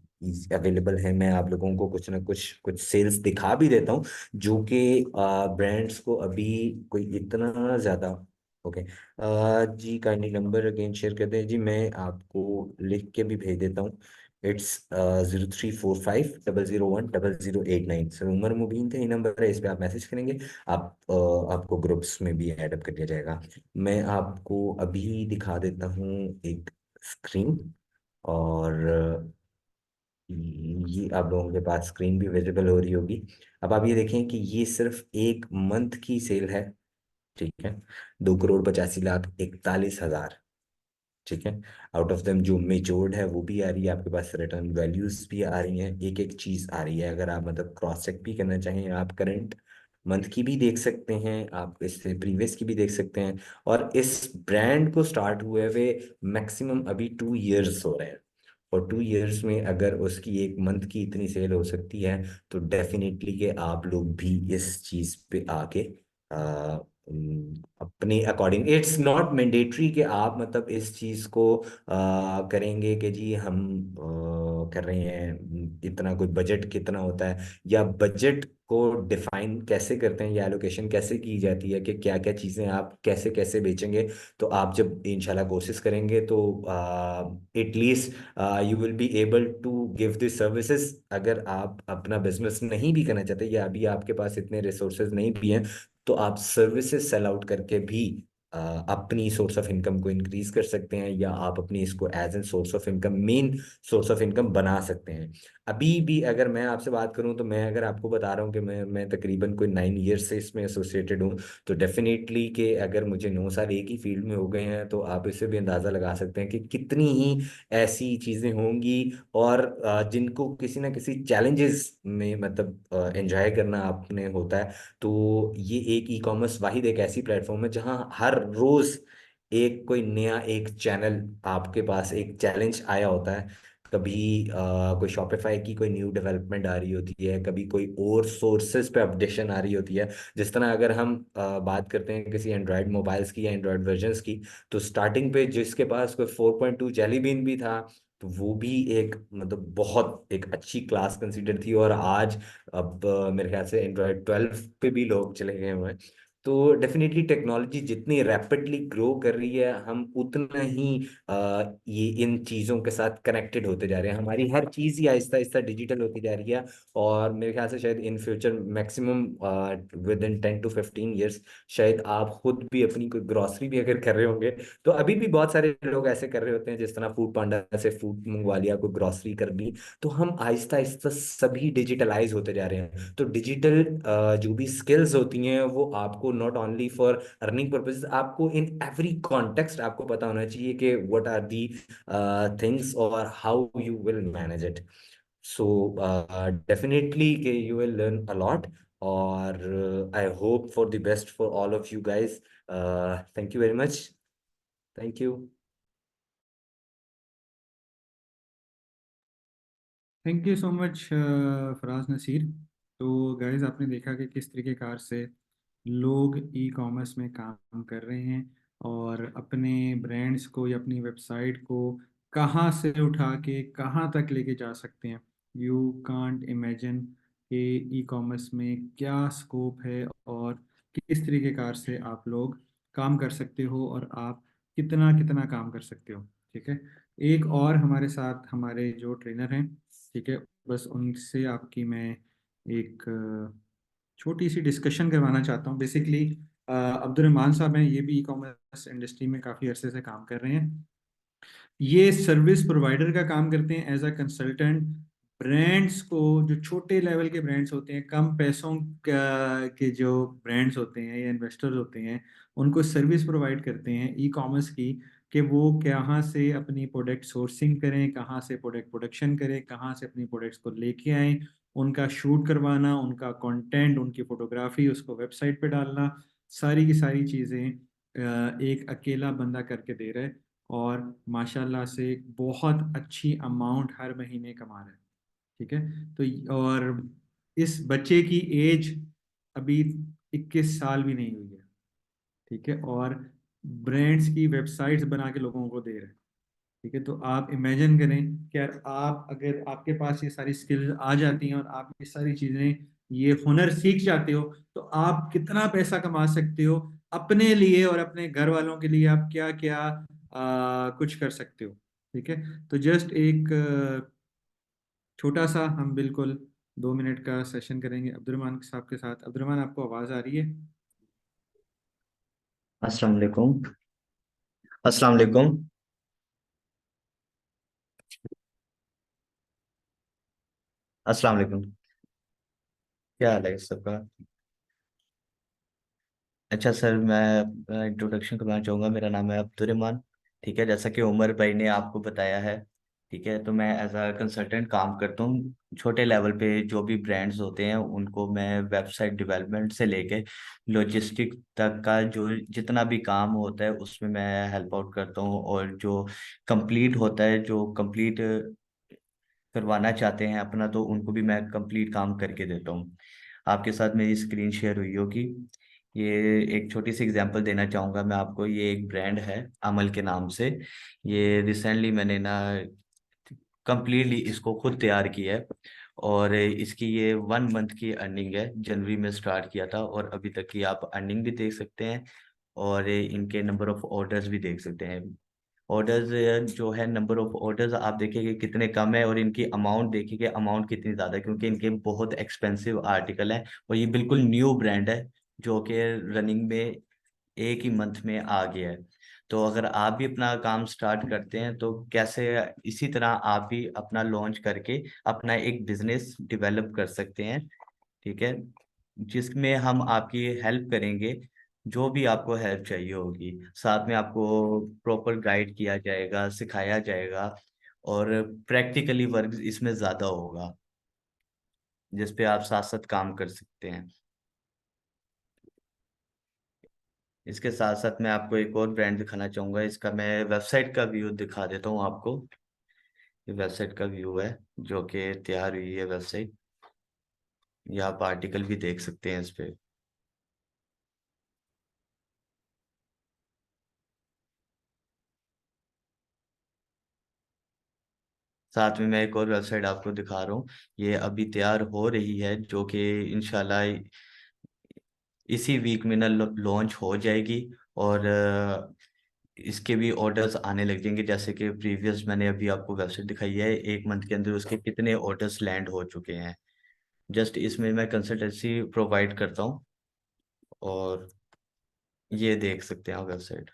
अवेलेबल है, मैं आप लोगों को कुछ ना कुछ कुछ सेल्स दिखा भी देता हूँ जो कि ब्रांड्स को अभी कोई इतना ज़्यादा. ओके. जी काइंडली नंबर अगेन शेयर कर दें. जी मैं आपको लिख के भी भेज देता हूँ. इट्स 0345 001 0089. सर उमर मुबीन का ही नंबर है, इस पे आप मैसेज करेंगे. आप आपको ग्रुप्स में भी ऐड अप कर दिया जाएगा. मैं आपको अभी दिखा देता हूँ एक स्क्रीन, और ये आप लोगों के पास स्क्रीन भी विजिबल हो रही होगी. अब आप ये देखें कि ये सिर्फ एक मंथ की सेल है. ठीक है. 2,85,41,000. ठीक है. आउट ऑफ देम जो मेच्योर्ड है वो भी आ रही है, आपके पास रिटर्न वैल्यूज भी आ रही हैं, एक एक चीज आ रही है. अगर आप मतलब क्रॉस चेक भी करना चाहें, आप करंट मंथ की भी देख सकते हैं, आप इससे प्रीवियस की भी देख सकते हैं। और इस ब्रांड को स्टार्ट हुए हुए मैक्सिमम अभी 2 इयर्स हो रहे हैं, और 2 इयर्स में अगर उसकी एक मंथ की इतनी सेल हो सकती है, तो डेफिनेटली कि आप लोग भी इस चीज़ पे आके अपने अकॉर्डिंग, इट्स नॉट मैंडेटरी कि आप मतलब इस चीज़ को करेंगे कि जी हम कर रहे हैं, इतना कोई बजट कितना होता है, या बजट को डिफाइन कैसे करते हैं, या एलोकेशन कैसे की जाती है कि क्या क्या चीज़ें आप कैसे कैसे बेचेंगे। तो आप जब इंशाल्लाह कोशिश करेंगे तो at least you will be able to give this services. अगर आप अपना बिजनेस नहीं भी करना चाहते, या अभी आपके पास इतने रिसोर्सेज नहीं भी हैं, तो आप सर्विसेज सेल आउट करके भी अपनी सोर्स ऑफ इनकम को इंक्रीज कर सकते हैं, या आप अपनी इसको as an source of income, main source of income बना सकते हैं। अभी भी अगर मैं आपसे बात करूं, तो मैं अगर आपको बता रहा हूं कि मैं तकरीबन कोई 9 ईयर से इसमें एसोसिएटेड हूं, तो डेफिनेटली कि अगर मुझे 9 साल एक ही फील्ड में हो गए हैं, तो आप इससे भी अंदाज़ा लगा सकते हैं कि कितनी ही ऐसी चीज़ें होंगी, और जिनको किसी ना किसी चैलेंजेस में मतलब एंजॉय करना आपने होता है। तो ये एक ई कॉमर्स वाहिद एक ऐसी प्लेटफॉर्म है जहां हर रोज एक कोई नया एक चैनल, आपके पास एक चैलेंज आया होता है। कभी कोई शॉपिफाई की कोई न्यू डेवलपमेंट आ रही होती है, कभी कोई और सोर्सेज पे अपडेशन आ रही होती है। जिस तरह अगर हम बात करते हैं किसी एंड्रॉयड मोबाइल्स की या एंड्रॉयड वर्जन्स की, तो स्टार्टिंग पे जिसके पास कोई 4.2 जेली बीन भी था, तो वो भी एक मतलब बहुत एक अच्छी क्लास कंसीडर थी। और आज अब मेरे ख्याल से एंड्रॉयड 12 पे भी लोग चले गए हुए हैं। तो डेफिनेटली टेक्नोलॉजी जितनी रैपिडली ग्रो कर रही है, हम उतना ही ये इन चीज़ों के साथ कनेक्टेड होते जा रहे हैं। हमारी हर चीज़ ही आहिस्ता आहिस्ता डिजिटल होती जा रही है। और मेरे ख्याल से शायद in future maximum with in 10 to 15 years, शायद आप खुद भी अपनी कोई ग्रॉसरी भी अगर कर रहे होंगे, तो अभी भी बहुत सारे लोग ऐसे कर रहे होते हैं, जिस तरह फूड पांडा से फूड मंगवा लिया, कोई ग्रॉसरी कर ली। तो हम आहिस्ता आहिस्ता सभी डिजिटलाइज होते जा रहे हैं। तो डिजिटल जो भी स्किल्स होती हैं, वो आपको not only for earning purposes, आपको इन एवरी कॉन्टेक्स्ट आपको पता होना चाहिए कि व्हाट आर दी थिंग्स और how you will manage it. So definitely कि you will learn a lot. और I hope for the best for all of you guys. Thank you very much. Thank you. Thank you so much Faraz Naseer. तो गाइज आपने देखा कि किस तरीके कार से लोग ई कॉमर्स में काम कर रहे हैं, और अपने ब्रांड्स को या अपनी वेबसाइट को कहाँ से उठा के कहाँ तक लेके जा सकते हैं। यू कांट इमेजिन कि ई कॉमर्स में क्या स्कोप है, और किस तरीके कार से आप लोग काम कर सकते हो, और आप कितना कितना काम कर सकते हो। ठीक है। एक और हमारे साथ हमारे जो ट्रेनर हैं, ठीक है, बस उनसे आपकी मैं एक छोटी सी डिस्कशन करवाना चाहता हूँ। बेसिकली अब्दुल रहमान साहब हैं, ये भी ई कॉमर्स इंडस्ट्री में काफ़ी अरसे से काम कर रहे हैं। ये सर्विस प्रोवाइडर का काम करते हैं एज अ कंसल्टेंट। ब्रांड्स को, जो छोटे लेवल के ब्रांड्स होते हैं, कम पैसों के जो ब्रांड्स होते हैं या इन्वेस्टर्स होते हैं, उनको सर्विस प्रोवाइड करते हैं ई कॉमर्स की, कि वो कहाँ से अपनी प्रोडक्ट सोर्सिंग करें, कहाँ से प्रोडक्ट प्रोडक्शन करें, कहाँ से अपनी प्रोडक्ट्स को लेके आएँ, उनका शूट करवाना, उनका कंटेंट, उनकी फोटोग्राफी, उसको वेबसाइट पे डालना, सारी की सारी चीज़ें एक अकेला बंदा करके दे रहा है, और माशाल्लाह से बहुत अच्छी अमाउंट हर महीने कमा रहा है। ठीक है। तो और इस बच्चे की एज अभी 21 साल भी नहीं हुई है। ठीक है। और ब्रांड्स की वेबसाइट्स बना के लोगों को दे रहे हैं। ठीक है। तो आप इमेजिन करें कि यार, आप अगर आपके पास ये सारी स्किल्स आ जाती हैं, और आप ये सारी चीज़ें, ये हुनर सीख जाते हो, तो आप कितना पैसा कमा सकते हो अपने लिए, और अपने घर वालों के लिए आप क्या क्या कुछ कर सकते हो। ठीक है। तो जस्ट एक छोटा सा हम बिल्कुल 2 मिनट का सेशन करेंगे अब्दुलरहमान साहब के साथ। अब्दुलरहमान, आपको आवाज़ आ रही है? अस्सलाम वालेकुम। अस्सलाम वालेकुम। अस्सलाम वालेकुम। क्या हाल है सबका? अच्छा सर, मैं इंट्रोडक्शन करना चाहूँगा। मेरा नाम है अब्दुल रहमान। ठीक है, जैसा कि उमर भाई ने आपको बताया है, ठीक है। तो मैं एज अ कंसल्टेंट काम करता हूँ। छोटे लेवल पे जो भी ब्रांड्स होते हैं उनको मैं वेबसाइट डेवलपमेंट से लेके लॉजिस्टिक तक का जो जितना भी काम होता है उसमें मैं हेल्प आउट करता हूँ। और जो कंप्लीट होता है, जो कंप्लीट करवाना चाहते हैं अपना, तो उनको भी मैं कंप्लीट काम करके देता हूँ। आपके साथ मेरी स्क्रीन शेयर हुई होगी। ये एक छोटी सी एग्जांपल देना चाहूँगा मैं आपको। ये एक ब्रांड है अमल के नाम से। ये रिसेंटली मैंने ना कंप्लीटली इसको खुद तैयार किया है। और इसकी ये 1 मंथ की अर्निंग है। जनवरी में स्टार्ट किया था और अभी तक की आप अर्निंग भी देख सकते हैं और इनके नंबर ऑफ ऑर्डर्स भी देख सकते हैं। ऑर्डर्स जो है, नंबर ऑफ ऑर्डर्स आप देखेंगे कितने कम है, और इनकी अमाउंट देखिए अमाउंट कितनी ज़्यादा है, क्योंकि इनके बहुत एक्सपेंसिव आर्टिकल है और ये बिल्कुल न्यू ब्रांड है जो कि रनिंग में एक ही मंथ में आ गया है। तो अगर आप भी अपना काम स्टार्ट करते हैं तो कैसे इसी तरह आप भी अपना लॉन्च करके अपना एक बिजनेस डेवलप कर सकते हैं। ठीक है, जिसमें हम आपकी हेल्प करेंगे। जो भी आपको हेल्प चाहिए होगी, साथ में आपको प्रॉपर गाइड किया जाएगा, सिखाया जाएगा। और प्रैक्टिकली वर्क इसमें ज़्यादा होगा जिस पे आप साथ साथ काम कर सकते हैं। इसके साथ साथ मैं आपको एक और ब्रांड दिखाना चाहूँगा। इसका मैं वेबसाइट का व्यू दिखा देता हूँ आपको। ये वेबसाइट का व्यू है जो कि तैयार हुई है वेबसाइट। ये आप आर्टिकल भी देख सकते हैं इस पे। साथ में मैं एक और वेबसाइट आपको दिखा रहा हूँ। ये अभी तैयार हो रही है जो कि इंशाल्लाह इसी वीक में ना लॉन्च हो जाएगी। और इसके भी ऑर्डर्स आने लग जाएंगे। जैसे कि प्रीवियस मैंने अभी आपको वेबसाइट दिखाई है, 1 मंथ के अंदर उसके कितने ऑर्डर्स लैंड हो चुके हैं। जस्ट इसमें मैं कंसल्टेंसी प्रोवाइड करता हूँ और ये देख सकते हैं आप वेबसाइट।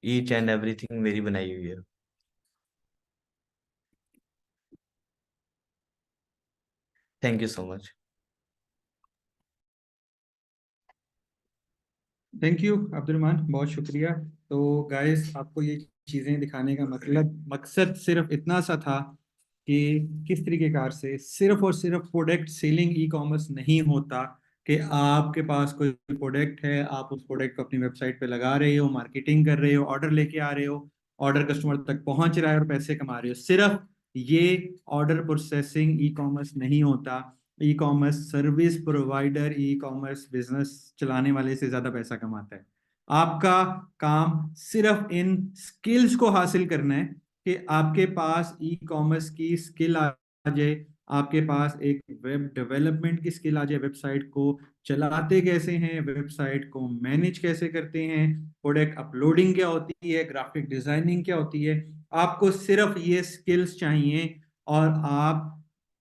ईच एंड एवरीथिंग मेरी बनाई हुई है। Thank you so much. Thank you Abdul Rahman, बहुत शुक्रिया। तो गाइस, आपको ये चीज़ें दिखाने का मकसद सिर्फ इतना सा था कि किस तरीकेकार से सिर्फ और सिर्फ प्रोडक्ट सेलिंग ई कॉमर्स नहीं होता कि आपके पास कोई प्रोडक्ट है, आप उस प्रोडक्ट को अपनी वेबसाइट पे लगा रहे हो, मार्केटिंग कर रहे हो, ऑर्डर लेके आ रहे हो, ऑर्डर कस्टमर तक पहुंच रहा है और पैसे कमा रहे हो। सिर्फ ये ऑर्डर प्रोसेसिंग ई कॉमर्स नहीं होता। E commerce service provider e commerce business चलाने वाले से ज्यादा पैसा कमाता है। आपका काम सिर्फ इन स्किल्स को हासिल करना है कि आपके पास ई कॉमर्स की स्किल आ जाए, आपके पास एक वेब डेवलपमेंट की स्किल आ जाए, वेबसाइट को चलाते कैसे हैं, वेबसाइट को मैनेज कैसे करते हैं, प्रोडक्ट अपलोडिंग क्या होती है, ग्राफिक डिजाइनिंग क्या होती है। आपको सिर्फ ये स्किल्स चाहिए और आप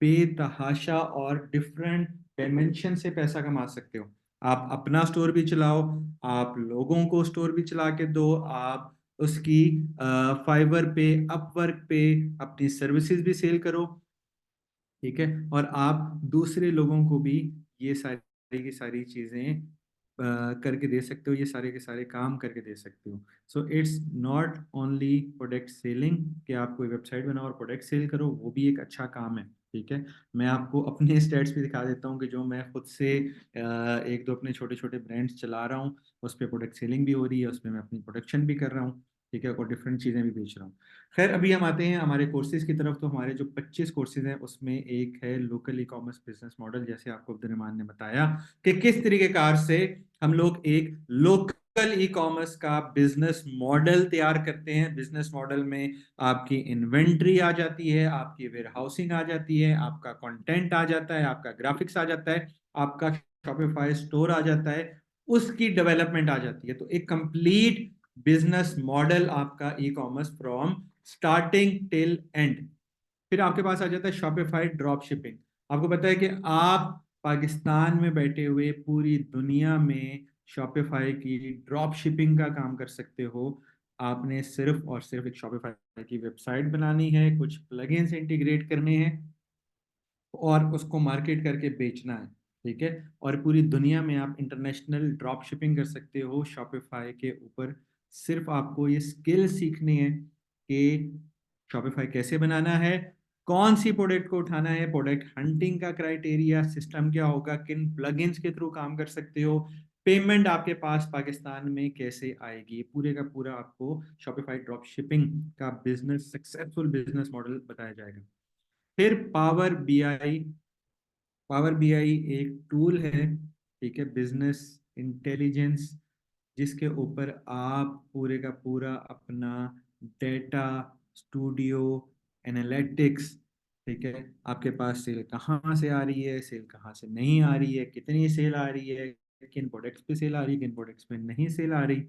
बेतहाशा और डिफरेंट डायमेंशन से पैसा कमा सकते हो। आप अपना स्टोर भी चलाओ, आप लोगों को स्टोर भी चला के दो, आप उसकी फाइवर पे, अपवर्क पे अपनी सर्विसेज भी सेल करो। ठीक है, और आप दूसरे लोगों को भी ये सारी की सारी चीजें करके दे सकते हो, ये सारे के सारे काम करके दे सकते हो। So it's not only product selling कि आप कोई वेबसाइट बनाओ और प्रोडक्ट सेल करो, वो भी एक अच्छा काम है। ठीक है, मैं आपको अपने स्टेट्स भी दिखा देता हूँ कि जो मैं खुद से एक दो अपने छोटे छोटे ब्रांड्स चला रहा हूँ, उस पर प्रोडक्ट सेलिंग भी हो रही है, उसमें मैं अपनी प्रोडक्शन भी कर रहा हूँ। ठीक है, और डिफरेंट चीज़ें भी बेच रहा हूँ। खैर, अभी हम आते हैं हमारे कोर्सेज की तरफ। तो हमारे जो 25 कोर्सेज हैं उसमें एक है local e commerce business model, जैसे आपको अब्दुल ने बताया कि किस तरीके कार से हम लोग एक लोकल ई कॉमर्स का बिजनेस मॉडल तैयार करते हैं। बिजनेस मॉडल में आपकी इन्वेंट्री आ जाती है, आपकी वेयर हाउसिंग आ जाती है, आपका कंटेंट आ जाता है, आपका ग्राफिक्स आ जाता है, आपका शॉपिफाई स्टोर आ जाता है, उसकी डेवलपमेंट आ जाती है। तो एक कंप्लीट बिजनेस मॉडल आपका e commerce from starting till and. फिर आपके पास आ जाता है शॉपिफाई ड्रॉप शिपिंग। आपको पता है कि आप पाकिस्तान में बैठे हुए पूरी दुनिया में शॉपिफाई की ड्रॉप शिपिंग का काम कर सकते हो। आपने सिर्फ और सिर्फ एक शॉपिफाई की वेबसाइट बनानी है, कुछ प्लगइन्स इंटीग्रेट करने हैं और उसको मार्केट करके बेचना है। ठीक है, और पूरी दुनिया में आप इंटरनेशनल ड्रॉप शिपिंग कर सकते हो शॉपिफाई के ऊपर। सिर्फ आपको ये स्किल सीखनी है कि शॉपिफाई कैसे बनाना है, कौन सी प्रोडक्ट को उठाना है, प्रोडक्ट हंटिंग का क्राइटेरिया सिस्टम क्या होगा, किन प्लगइन्स के थ्रू काम कर सकते हो, पेमेंट आपके पास पाकिस्तान में कैसे आएगी, पूरे का पूरा आपको शॉपिफाई ड्रॉप शिपिंग का बिजनेस सक्सेसफुल बिजनेस मॉडल बताया जाएगा। फिर पावर बीआई एक टूल है, ठीक है, बिजनेस इंटेलिजेंस, जिसके ऊपर आप पूरे का पूरा अपना डेटा स्टूडियो एनालिटिक्स, ठीक है, आपके पास सेल कहाँ से आ रही है, सेल कहाँ से नहीं आ रही है, कितनी सेल आ रही है, किन प्रोडक्ट्स पे सेल आ रही है, किन प्रोडक्ट्स पे नहीं सेल आ रही।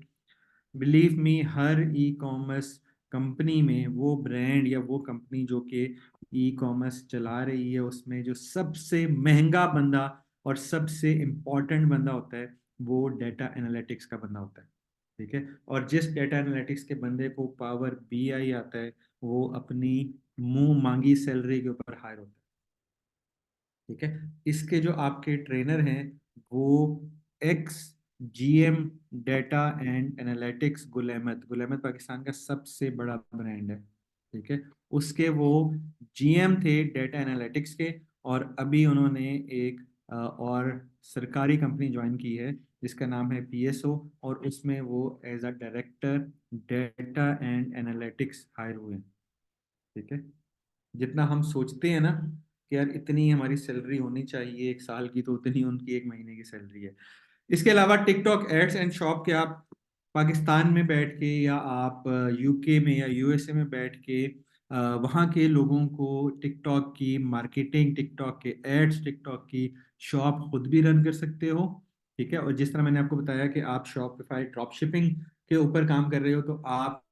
बिलीव मी, हर ई कॉमर्स कंपनी में वो ब्रांड या वो कंपनी जो कि ई कॉमर्स चला रही है, उसमें जो सबसे महंगा बंदा और सबसे इम्पोर्टेंट बंदा होता है वो डेटा एनालिटिक्स का बंदा होता है, ठीक है। और जिस डेटा एनालिटिक्स के बंदे को पावर बीआई आता है वो अपनी मुंह मांगी सैलरी के ऊपर हायर होता है, ठीक है। इसके जो आपके ट्रेनर हैं वो ex GM data and analytics गुलेमत पाकिस्तान का सबसे बड़ा ब्रांड है, ठीक है। उसके वो जीएम थे डेटा एनालिटिक्स के, और अभी उन्होंने एक और सरकारी कंपनी ज्वाइन की है जिसका नाम है पीएसओ, और उसमें वो as a director data and analytics hire हुए हैं, ठीक है। जितना हम सोचते हैं ना कि यार इतनी हमारी सैलरी होनी चाहिए एक साल की, तो उतनी उनकी एक महीने की सैलरी है। इसके अलावा टिकटॉक एड्स एंड शॉप के आप पाकिस्तान में बैठ के या आप यूके में या यूएसए में बैठ के वहाँ के लोगों को टिकटॉक की मार्केटिंग, टिकटॉक के एड्स, टिकटॉक की शॉप खुद भी रन कर सकते हो, ठीक है। और जिस तरह मैंने आपको बताया कि आप शॉपिफाई ड्रॉप शिपिंग के ऊपर काम कर रहे हो, तो आप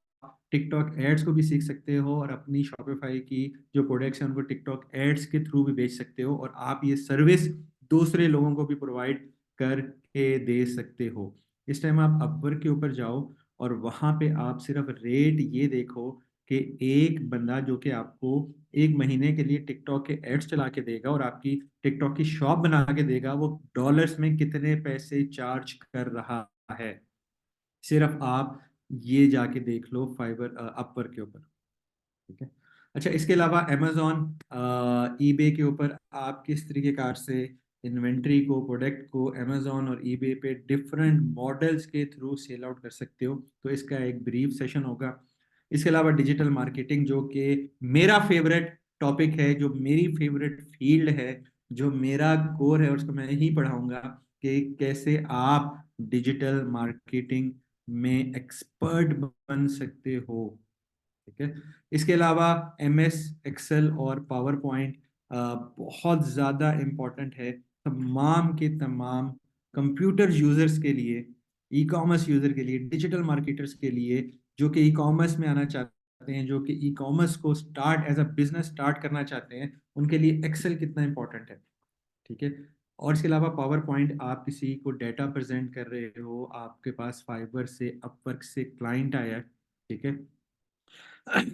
टिकटॉक एड्स को भी सीख सकते हो और अपनी शॉपिफाई की जो प्रोडक्ट्स हैं उनको टिकटॉक एड्स के थ्रू भी बेच सकते हो, और आप ये सर्विस दूसरे लोगों को भी प्रोवाइड करके दे सकते हो। इस टाइम आप अपवर्क के ऊपर जाओ और वहां पे आप सिर्फ रेट ये देखो कि एक बंदा जो कि आपको एक महीने के लिए टिकटॉक के एड्स चला के देगा और आपकी टिकटॉक की शॉप बना के देगा, वो डॉलर्स में कितने पैसे चार्ज कर रहा है, सिर्फ आप ये जाके देख लो फाइबर अपवर्क के ऊपर, ठीक है। अच्छा, इसके अलावा अमेजोन ईबे के ऊपर आप किस तरीके कार से इन्वेंट्री को, प्रोडक्ट को अमेजोन और ईबे पे डिफरेंट मॉडल्स के थ्रू सेल आउट कर सकते हो, तो इसका एक ब्रीफ सेशन होगा। इसके अलावा डिजिटल मार्केटिंग, जो कि मेरा फेवरेट टॉपिक है, जो मेरी फेवरेट फील्ड है, जो मेरा कोर है, और उसको मैं ही पढ़ाऊंगा कि कैसे आप डिजिटल मार्केटिंग में एक्सपर्ट बन सकते हो, ठीक है। इसके अलावा एमएस एक्सेल और पावर पॉइंट बहुत ज़्यादा इम्पोर्टेंट है तमाम के तमाम कंप्यूटर यूजर्स के लिए, ई कॉमर्स यूजर के लिए, डिजिटल मार्केटर्स के लिए जो कि ई कॉमर्स में आना चाहते हैं, जो कि ई कॉमर्स को start as a business start करना चाहते हैं, उनके लिए एक्सेल कितना इंपॉर्टेंट है, ठीक है। और इसके अलावा पावर पॉइंट, आप किसी को डाटा प्रेजेंट कर रहे हो, आपके पास फाइबर से अपवर्क से क्लाइंट आया है, ठीक है।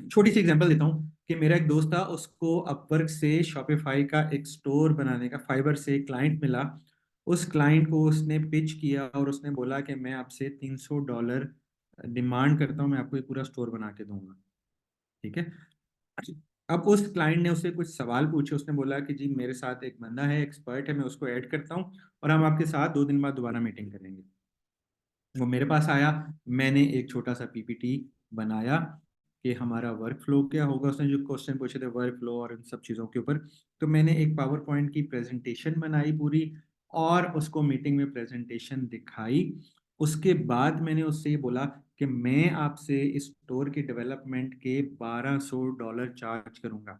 छोटी सी एग्जांपल देता हूँ कि मेरा एक दोस्त था, उसको अपवर्क से शॉपिफाई का एक स्टोर बनाने का फाइबर से एक क्लाइंट मिला। उस क्लाइंट को उसने पिच किया और उसने बोला कि मैं आपसे $300 डिमांड करता हूँ, मैं आपको एक पूरा स्टोर बना के दूंगा, ठीक है। अब उस क्लाइंट ने उससे कुछ सवाल पूछे, उसने बोला कि जी मेरे साथ एक बंदा है, एक्सपर्ट है, मैं उसको ऐड करता हूँ और हम आपके साथ 2 दिन बाद दोबारा मीटिंग करेंगे। वो मेरे पास आया, मैंने एक छोटा सा पीपीटी बनाया कि हमारा वर्क फ्लो क्या होगा, उसने जो क्वेश्चन पूछे थे वर्क फ्लो और इन सब चीज़ों के ऊपर, तो मैंने एक पावर पॉइंट की प्रेजेंटेशन बनाई पूरी और उसको मीटिंग में प्रेजेंटेशन दिखाई। उसके बाद मैंने उससे ये बोला कि मैं आपसे इस स्टोर के डेवलपमेंट के $1200 चार्ज करूंगा।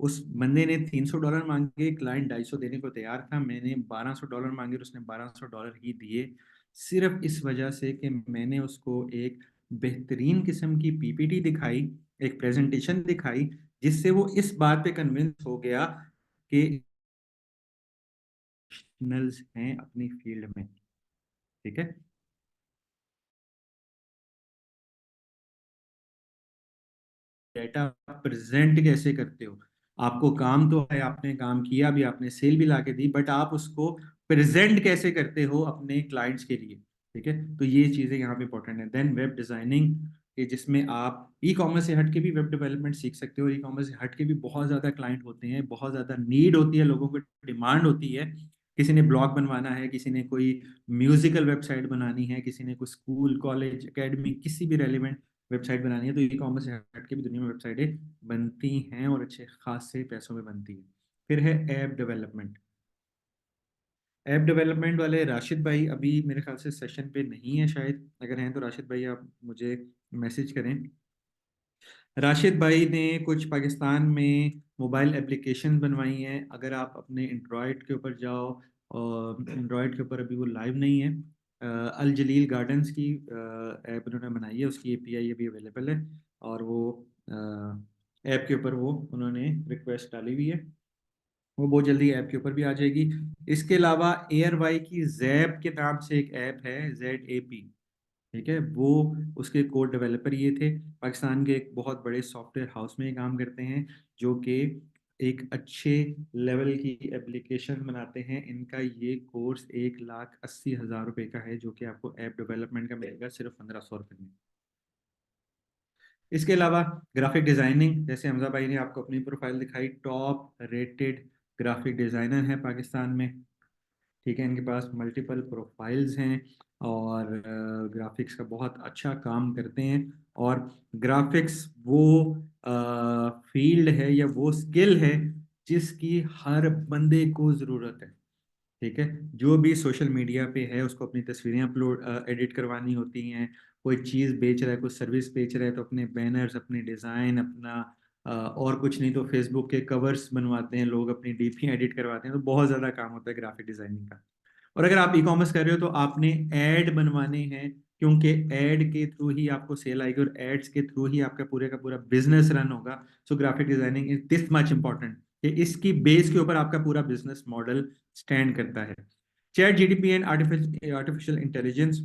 उस बंदे ने $300 मांगे, क्लाइंट 250 देने को तैयार था, मैंने $1200 मांगे और उसने $1200 ही दिए, सिर्फ इस वजह से कि मैंने उसको एक बेहतरीन किस्म की पीपीटी दिखाई, एक प्रेजेंटेशन दिखाई, जिससे वो इस बात पे कन्विंस हो गया कि प्रोफेशनल्स हैं अपनी फील्ड में, ठीक है। डेटा प्रेजेंट कैसे करते हो, आपको काम तो है, आपने काम किया भी, आपने सेल भी लाके दी, बट आप उसको प्रेजेंट कैसे करते हो अपने क्लाइंट्स के लिए, ठीक है। तो ये चीजें यहाँ पे इंपॉर्टेंट है। देन वेब डिजाइनिंग कि जिसमें आप ई कॉमर्स से हट के भी वेब डेवलपमेंट सीख सकते हो। ई कॉमर्स से हट के भी बहुत ज़्यादा क्लाइंट होते हैं, बहुत ज़्यादा नीड होती है, लोगों को डिमांड होती है। किसी ने ब्लॉग बनवाना है, किसी ने कोई म्यूजिकल वेबसाइट बनानी है, किसी ने कोई स्कूल कॉलेज एकेडमी किसी भी रेलिवेंट वेबसाइट बनानी है, तो ई कॉमर्स से हट के भी दुनिया में वेबसाइटें बनती हैं और अच्छे खास से पैसों में बनती हैं। फिर है ऐप डेवलपमेंट। ऐप डेवलपमेंट वाले राशिद भाई अभी मेरे ख्याल से सेशन पे नहीं है शायद, अगर हैं तो राशिद भाई आप मुझे मैसेज करें। राशिद भाई ने कुछ पाकिस्तान में मोबाइल एप्लीकेशन बनवाई हैं। अगर आप अपने एंड्रॉयड के ऊपर जाओ, और एंड्रॉयड के ऊपर अभी वो लाइव नहीं है, अल जलील गार्डन्स की ऐप उन्होंने बनाई है, उसकी एपीआई अभी अवेलेबल है, और वो ऐप के ऊपर वो उन्होंने रिक्वेस्ट डाली हुई है, वो बहुत जल्दी ऐप के ऊपर भी आ जाएगी। इसके अलावा एयरवाई की जैप के नाम से एक ऐप है, ZAP, ठीक है, वो उसके कोड डेवलपर ये थे, पाकिस्तान के एक बहुत बड़े सॉफ्टवेयर हाउस में ये काम करते हैं, जो कि एक अच्छे लेवल की एप्लीकेशन बनाते हैं। इनका ये कोर्स 1,80,000 रुपए का है, जो कि आपको ऐप डेवलपमेंट का मिलेगा सिर्फ 1,500 रुपये में। इसके अलावा ग्राफिक डिजाइनिंग, जैसे हमजा भाई ने आपको अपनी प्रोफाइल दिखाई, टॉप रेटेड ग्राफिक डिजाइनर है पाकिस्तान में, ठीक है, इनके पास मल्टीपल प्रोफाइल्स हैं और ग्राफिक्स का बहुत अच्छा काम करते हैं। और ग्राफिक्स वो फील्ड है या वो स्किल है जिसकी हर बंदे को ज़रूरत है, ठीक है। जो भी सोशल मीडिया पे है उसको अपनी तस्वीरें अपलोड एडिट करवानी होती हैं, कोई चीज़ बेच रहा है, कोई सर्विस बेच रहा है, तो अपने बैनर्स, अपने डिज़ाइन, अपना और कुछ नहीं तो फेसबुक के कवर्स बनवाते हैं लोग, अपनी डीपी एडिट करवाते हैं, तो बहुत ज़्यादा काम होता है ग्राफिक डिज़ाइनिंग का। और अगर आप ई कॉमर्स कर रहे हो तो आपने ऐड बनवाने हैं, क्योंकि ऐड के थ्रू ही आपको सेल आएगी और एड्स के थ्रू ही आपका पूरे का पूरा बिजनेस रन होगा। So graphic designing is this much important कि इसकी बेस के ऊपर आपका पूरा बिजनेस मॉडल स्टैंड करता है। Chat GTP and artificial intelligence.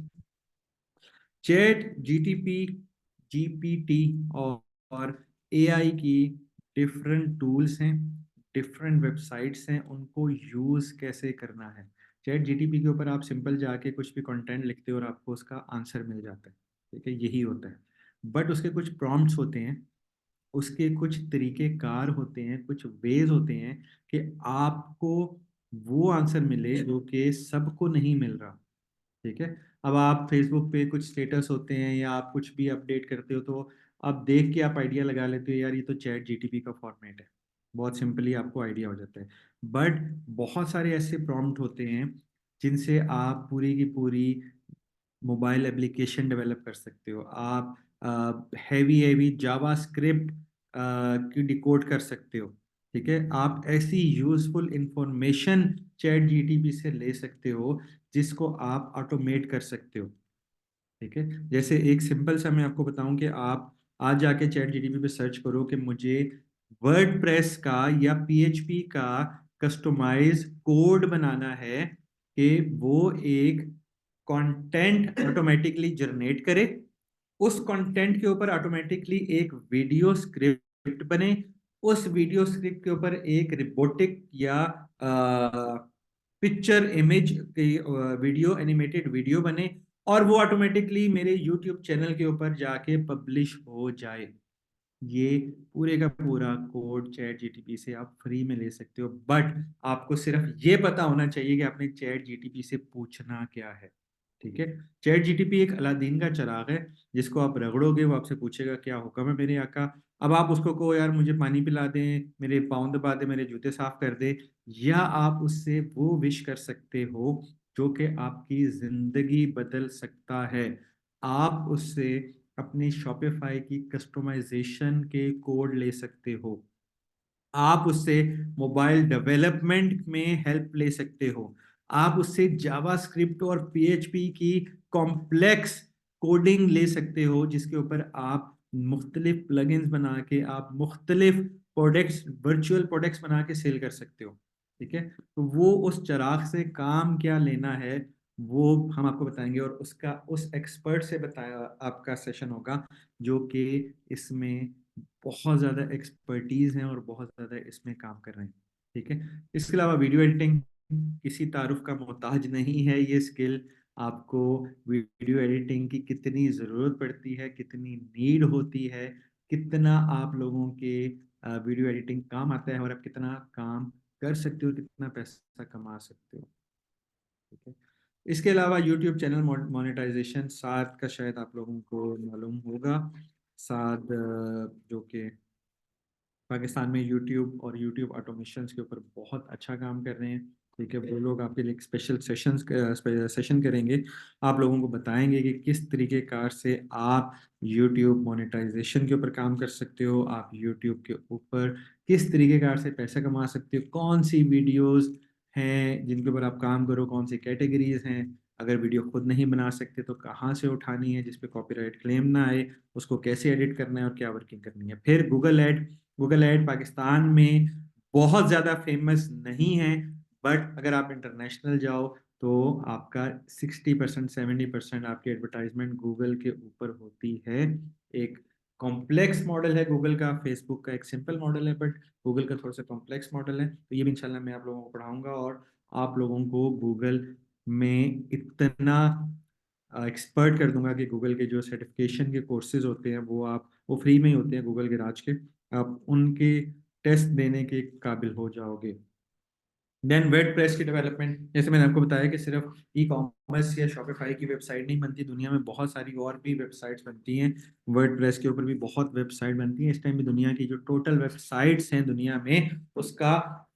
Chat GTP, GPT और एआई की डिफरेंट टूल्स हैं, डिफरेंट वेबसाइट्स हैं, उनको यूज कैसे करना है। चैट जीटीपी के ऊपर आप सिंपल जाके कुछ भी कंटेंट लिखते हो और आपको उसका आंसर मिल जाता है, ठीक है, यही होता है। बट उसके कुछ प्रॉम्प्ट्स होते हैं, उसके कुछ तरीके कार होते हैं, कुछ वेज होते हैं कि आपको वो आंसर मिले जो कि सबको नहीं मिल रहा, ठीक है। अब आप फेसबुक पे कुछ स्टेटस होते हैं या आप कुछ भी अपडेट करते हो, तो आप देख के आप आइडिया लगा लेते हो यार ये तो चैट जीटीपी का फॉर्मेट है, बहुत सिंपली आपको आइडिया हो जाता है। बट बहुत सारे ऐसे प्रॉम्प्ट होते हैं जिनसे आप पूरी की पूरी मोबाइल एप्लीकेशन डेवलप कर सकते हो। आप हैवी हैवी जावा स्क्रिप्ट की डिकोड कर सकते हो, ठीक है। आप ऐसी यूजफुल इंफॉर्मेशन चैट जीटीपी से ले सकते हो जिसको आप ऑटोमेट कर सकते हो, ठीक है। जैसे एक सिंपल सा मैं आपको बताऊं कि आप आज जाके चैट जीटीपी पे सर्च करो कि मुझे वर्डप्रेस का या पीएचपी का कस्टमाइज कोड बनाना है कि वो एक कंटेंट ऑटोमेटिकली जनरेट करे, उस कंटेंट के ऊपर ऑटोमेटिकली एक वीडियो स्क्रिप्ट बने, उस वीडियो स्क्रिप्ट के ऊपर एक रिबोटिक या पिक्चर इमेज की वीडियो, एनिमेटेड वीडियो बने, और वो ऑटोमेटिकली मेरे यूट्यूब चैनल के ऊपर जाके पब्लिश हो जाए। ये पूरे का पूरा कोड चैट जीटीपी से आप फ्री में ले सकते हो, बट आपको सिर्फ ये पता होना चाहिए कि आपने चैट जीटीपी से पूछना क्या है, ठीक है। चैट जीटीपी एक अलादीन का चिराग है, जिसको आप रगड़ोगे वो आपसे पूछेगा क्या हुक्म है मेरे आका। अब आप उसको कहो यार मुझे पानी पिला दे, मेरे पाँव दबा दे, मेरे जूते साफ कर दे, या आप उससे वो विश कर सकते हो जो कि आपकी जिंदगी बदल सकता है। आप उससे अपनी शॉपिफाई की कस्टमाइजेशन के कोड ले सकते हो, आप उससे मोबाइल डेवलपमेंट में हेल्प ले सकते हो, आप उससे जावास्क्रिप्ट और पीएचपी की कॉम्प्लेक्स कोडिंग ले सकते हो, जिसके ऊपर आप मुख्तलिफ प्लगइन्स बना के आप मुख्तलिफ प्रोडक्ट्स, वर्चुअल प्रोडक्ट्स बना के सेल कर सकते हो, ठीक है। तो वो उस चिराग से काम क्या लेना है वो हम आपको बताएंगे, और उसका उस एक्सपर्ट से बताया आपका सेशन होगा जो कि इसमें बहुत ज़्यादा एक्सपर्टीज हैं और बहुत ज़्यादा इसमें काम कर रहे हैं, ठीक है। इसके अलावा वीडियो एडिटिंग किसी तारुफ का मोहताज नहीं है, ये स्किल आपको वीडियो एडिटिंग की कितनी ज़रूरत पड़ती है, कितनी नीड होती है, कितना आप लोगों के वीडियो एडिटिंग काम आता है और आप कितना काम कर सकते हो, कितना पैसा कमा सकते हो। ठीक है। इसके अलावा यूट्यूब चैनल मोनेटाइजेशन साद का शायद आप लोगों को मालूम होगा। साद जो कि पाकिस्तान में यूट्यूब और यूट्यूब ऑटोमेशंस के ऊपर बहुत अच्छा काम कर रहे हैं। ठीक है, वो लोग आपके लिए एक स्पेशल सेशन करेंगे, आप लोगों को बताएंगे कि किस तरीके कार से आप यूट्यूब मोनेटाइजेशन के ऊपर काम कर सकते हो, आप यूट्यूब के ऊपर किस तरीके कार से पैसा कमा सकते हो, कौन सी वीडियोस हैं जिनके ऊपर आप काम करो, कौन सी कैटेगरीज हैं, अगर वीडियो खुद नहीं बना सकते तो कहाँ से उठानी है जिसपे कॉपीराइट क्लेम ना आए, उसको कैसे एडिट करना है और क्या वर्किंग करनी है। फिर गूगल ऐड पाकिस्तान में बहुत ज़्यादा फेमस नहीं है, बट अगर आप इंटरनेशनल जाओ तो आपका 60% 70% आपकी एडवर्टाइजमेंट गूगल के ऊपर होती है। एक कॉम्प्लेक्स मॉडल है गूगल का, फेसबुक का एक सिंपल मॉडल है, बट गूगल का थोड़ा सा कॉम्प्लेक्स मॉडल है। तो ये भी इंशाल्लाह मैं आप लोगों को पढ़ाऊंगा और आप लोगों को गूगल में इतना एक्सपर्ट कर दूंगा कि गूगल के जो सर्टिफिकेशन के कोर्सेज होते हैं वो फ्री में ही होते हैं गूगल के राज के, आप उनके टेस्ट देने के काबिल हो जाओगे। देन वर्डप्रेस की डेवलपमेंट, जैसे मैंने आपको बताया कि सिर्फ ई कॉमर्स या शॉपिफाई की वेबसाइट नहीं बनती, दुनिया में बहुत सारी और भी वेबसाइट्स बनती हैं। वर्डप्रेस के ऊपर भी बहुत वेबसाइट बनती हैं। इस टाइम में दुनिया की जो टोटल वेबसाइट्स हैं दुनिया में, उसका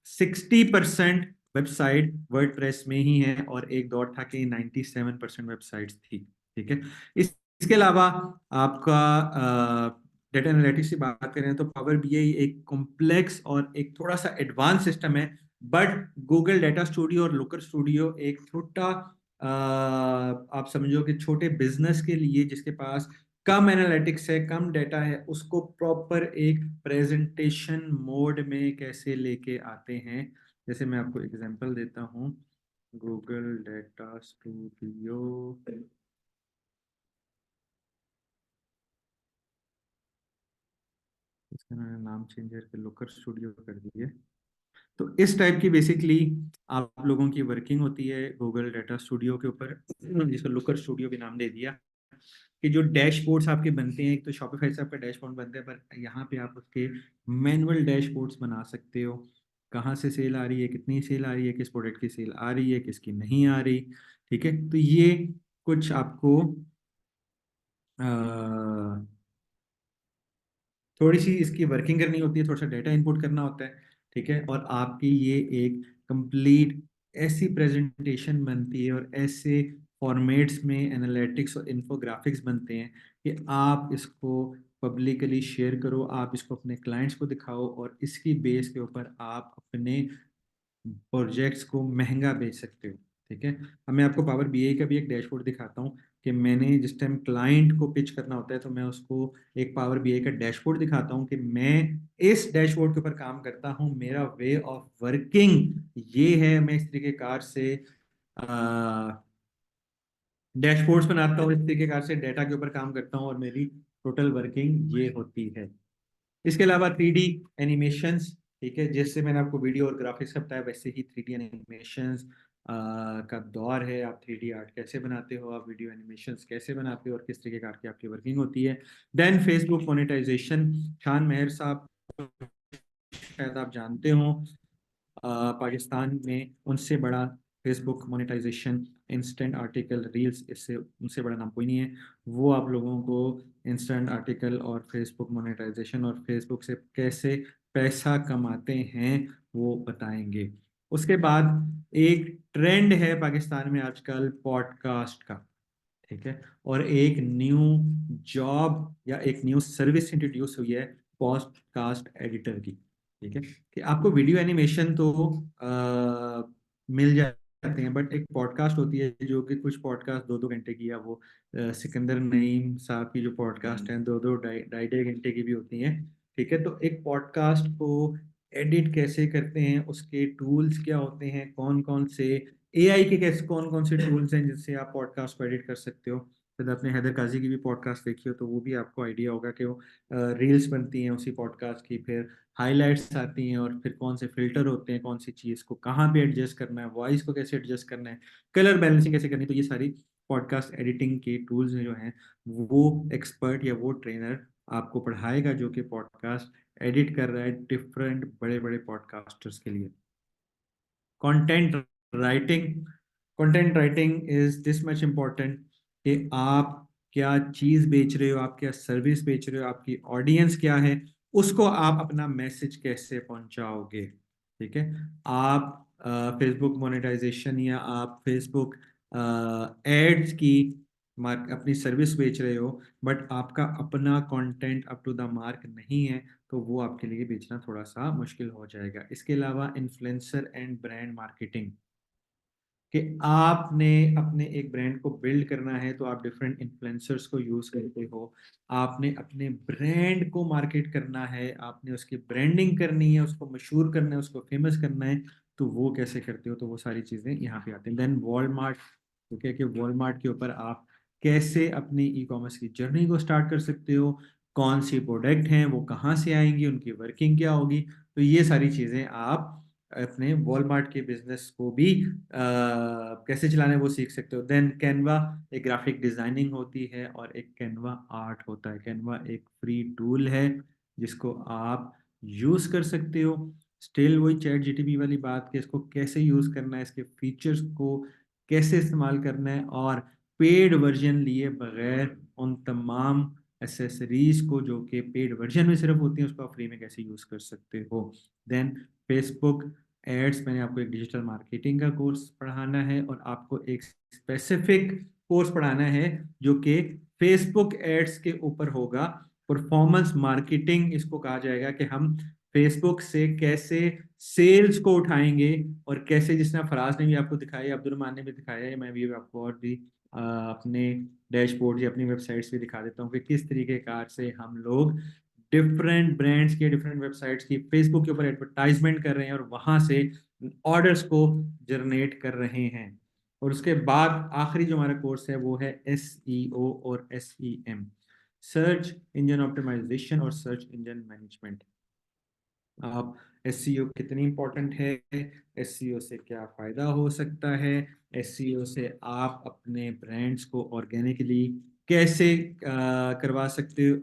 60% वेबसाइट वर्डप्रेस में ही है और एक दौर था कि 97% वेबसाइट्स थी। ठीक है। इसके अलावा आपका डेटा एनालिटिक्स की बात करें तो पावर बीआई एक कॉम्प्लेक्स और एक थोड़ा सा एडवांस सिस्टम है, बट गूगल डेटा स्टूडियो और लुकर स्टूडियो एक छोटा आप समझो कि छोटे बिजनेस के लिए जिसके पास कम एनालिटिक्स है, कम डेटा है, उसको प्रॉपर एक प्रेजेंटेशन मोड में कैसे लेके आते हैं। जैसे मैं आपको एग्जांपल देता हूँ, गूगल डेटा स्टूडियो, इसका मैंने नाम चेंज करके लुकर स्टूडियो कर दिया। तो इस टाइप की बेसिकली आप लोगों की वर्किंग होती है गूगल डाटा स्टूडियो के ऊपर, जिसको लुकर स्टूडियो भी नाम दे दिया। कि जो डैशबोर्ड्स आपके बनते हैं, एक तो शॉपिफाई से आपका डैशबोर्ड बनता है, पर यहाँ पे आप उसके मैनुअल डैशबोर्ड्स बना सकते हो। कहाँ से सेल आ रही है, कितनी सेल आ रही है, किस प्रोडक्ट की सेल आ रही है, किसकी नहीं आ रही। ठीक है, तो ये कुछ आपको थोड़ी सी इसकी वर्किंग करनी होती है, थोड़ा सा डेटा इनपुट करना होता है। ठीक है, और आपकी ये एक कंप्लीट ऐसी प्रेजेंटेशन बनती है और ऐसे फॉर्मेट्स में एनालिटिक्स और इन्फोग्राफिक्स बनते हैं कि आप इसको पब्लिकली शेयर करो, आप इसको अपने क्लाइंट्स को दिखाओ और इसकी बेस के ऊपर आप अपने प्रोजेक्ट्स को महंगा बेच सकते हो। ठीक है, अब मैं आपको पावर बीआई का भी एक डैशबोर्ड दिखाता हूँ कि मैंने जिस टाइम क्लाइंट को पिच करना होता है तो मैं उसको एक पावर बीआई का डैशबोर्ड दिखाता हूँ कि मैं इस डैशबोर्ड के ऊपर काम करता हूँ, मेरा वे ऑफ वर्किंग ये है, मैं इस तरीके कार से डैशबोर्ड्स बनाता हूँ, इस तरीके कार से डेटा के ऊपर काम करता हूँ और मेरी टोटल वर्किंग ये होती है। इसके अलावा 3D एनिमेशंस, ठीक है, जैसे मैंने आपको वीडियो और ग्राफिक्स का बताया वैसे ही 3D एनिमेशंस का दौर है। आप 3D आर्ट कैसे बनाते हो, आप वीडियो एनिमेशंस कैसे बनाते हो और किस तरीके की आपकी वर्किंग होती है। देन फेसबुक मोनेटाइजेशन, शान मेहर साहब शायद आप जानते हो, पाकिस्तान में उनसे बड़ा Facebook monetization instant article reels, इससे उनसे बड़ा नाम कोई नहीं है। वो आप लोगों को इंस्टेंट आर्टिकल और फेसबुक मोनेटाइजेशन और फेसबुक से कैसे पैसा कमाते हैं वो बताएंगे। उसके बाद एक ट्रेंड है पाकिस्तान में आजकल पॉडकास्ट का। ठीक है, और एक न्यू जॉब या एक न्यू सर्विस इंट्रोड्यूस हुई है पॉडकास्ट एडिटर की। ठीक है, कि आपको वीडियो एनिमेशन तो मिल जाते हैं, बट एक पॉडकास्ट होती है जो कि कुछ पॉडकास्ट 2-2 घंटे की है। वो सिकंदर नईम साहब की जो पॉडकास्ट हैं 2-2 ढाई-ढाई घंटे की भी होती हैं। ठीक है, तो एक पॉडकास्ट को एडिट कैसे करते हैं, उसके टूल्स क्या होते हैं, कौन कौन से एआई के कैसे कौन कौन से टूल्स हैं जिससे आप पॉडकास्ट को एडिट कर सकते हो, शायद आपने हैदर काजी की भी पॉडकास्ट देखी हो, तो वो भी आपको आइडिया होगा कि वो रील्स बनती हैं उसी पॉडकास्ट की, फिर हाइलाइट्स आती हैं, और फिर कौन से फिल्टर होते हैं, कौन सी चीज़ को कहाँ पे एडजस्ट करना है, वॉइस को कैसे एडजस्ट करना है, कलर बैलेंसिंग कैसे करनी है। तो ये सारी पॉडकास्ट एडिटिंग के टूल्स जो हैं वो एक्सपर्ट या वो ट्रेनर आपको पढ़ाएगा जो कि पॉडकास्ट एडिट कर रहा है डिफरेंट बड़े बड़े पॉडकास्टर्स के लिए। Content writing, content writing is this much important कि आप क्या चीज़ बेच रहे हो, आप क्या सर्विस बेच रहे हो, आपकी ऑडियंस क्या है, उसको आप अपना मैसेज कैसे पहुंचाओगे। ठीक है, आप फेसबुक मोनेटाइजेशन या आप फेसबुक एड्स की मार्क अपनी सर्विस बेच रहे हो, बट आपका अपना content up to the mark नहीं है, तो वो आपके लिए बेचना थोड़ा सा मुश्किल हो जाएगा। इसके अलावा इन्फ्लुएंसर एंड ब्रांड मार्केटिंग, कि आपने अपने एक ब्रांड को बिल्ड करना है तो आप डिफरेंट इन्फ्लुएंसर्स को यूज करते हो। आपने अपने ब्रांड को मार्केट करना है, आपने उसकी ब्रांडिंग करनी है, उसको मशहूर करना है, उसको फेमस करना है, तो वो कैसे करते हो, तो वो सारी चीजें यहाँ पे आती हैं। देन वॉलमार्ट, ठीक है, कि वॉलमार्ट के ऊपर आप कैसे अपनी ई कॉमर्स की जर्नी को स्टार्ट कर सकते हो, कौन सी प्रोडक्ट हैं, वो कहाँ से आएंगी, उनकी वर्किंग क्या होगी, तो ये सारी चीजें आप अपने वॉलमार्ट के बिजनेस को भी कैसे चलाना है वो सीख सकते हो। देन कैनवा, एक ग्राफिक डिजाइनिंग होती है और एक कैनवा आर्ट होता है। कैनवा एक फ्री टूल है जिसको आप यूज कर सकते हो। स्टिल वही चैट जीटीपी वाली बात कि इसको कैसे यूज करना है, इसके फीचर्स को कैसे इस्तेमाल करना है, और पेड वर्जन लिए बगैर उन तमाम एसेसरीज को जो कि पेड वर्जन में सिर्फ होती है उसको आप फ्री में कैसे यूज कर सकते हो। देन फेसबुक एड्स, मैंने आपको एक डिजिटल मार्केटिंग का कोर्स पढ़ाना है और आपको एक स्पेसिफिक कोर्स पढ़ाना है जो कि फेसबुक एड्स के ऊपर होगा। परफॉर्मेंस मार्केटिंग इसको कहा जाएगा, कि हम फेसबुक से कैसे सेल्स को उठाएंगे, और कैसे, जिसने फराज ने भी आपको दिखाया, अब्दुल रहमान ने भी दिखाया है, मैं भी आपको और भी अपने डैशबोर्ड या अपनी वेबसाइट्स भी दिखा देता हूँ कि किस तरीके कार से हम लोग डिफरेंट ब्रांड्स की, डिफरेंट वेबसाइट्स की फेसबुक के ऊपर एडवर्टाइजमेंट कर रहे हैं और वहां से ऑर्डर्स को जनरेट कर रहे हैं। और उसके बाद आखिरी जो हमारा कोर्स है वो है SEO और SEM, सर्च इंजन ऑप्टिमाइजेशन और सर्च इंजन मैनेजमेंट। आप SEO कितनी इंपॉर्टेंट है, SEO से क्या फायदा हो सकता है, SEO से आप अपने ब्रांड्स को ऑर्गेनिकली कैसे करवा सकते हो,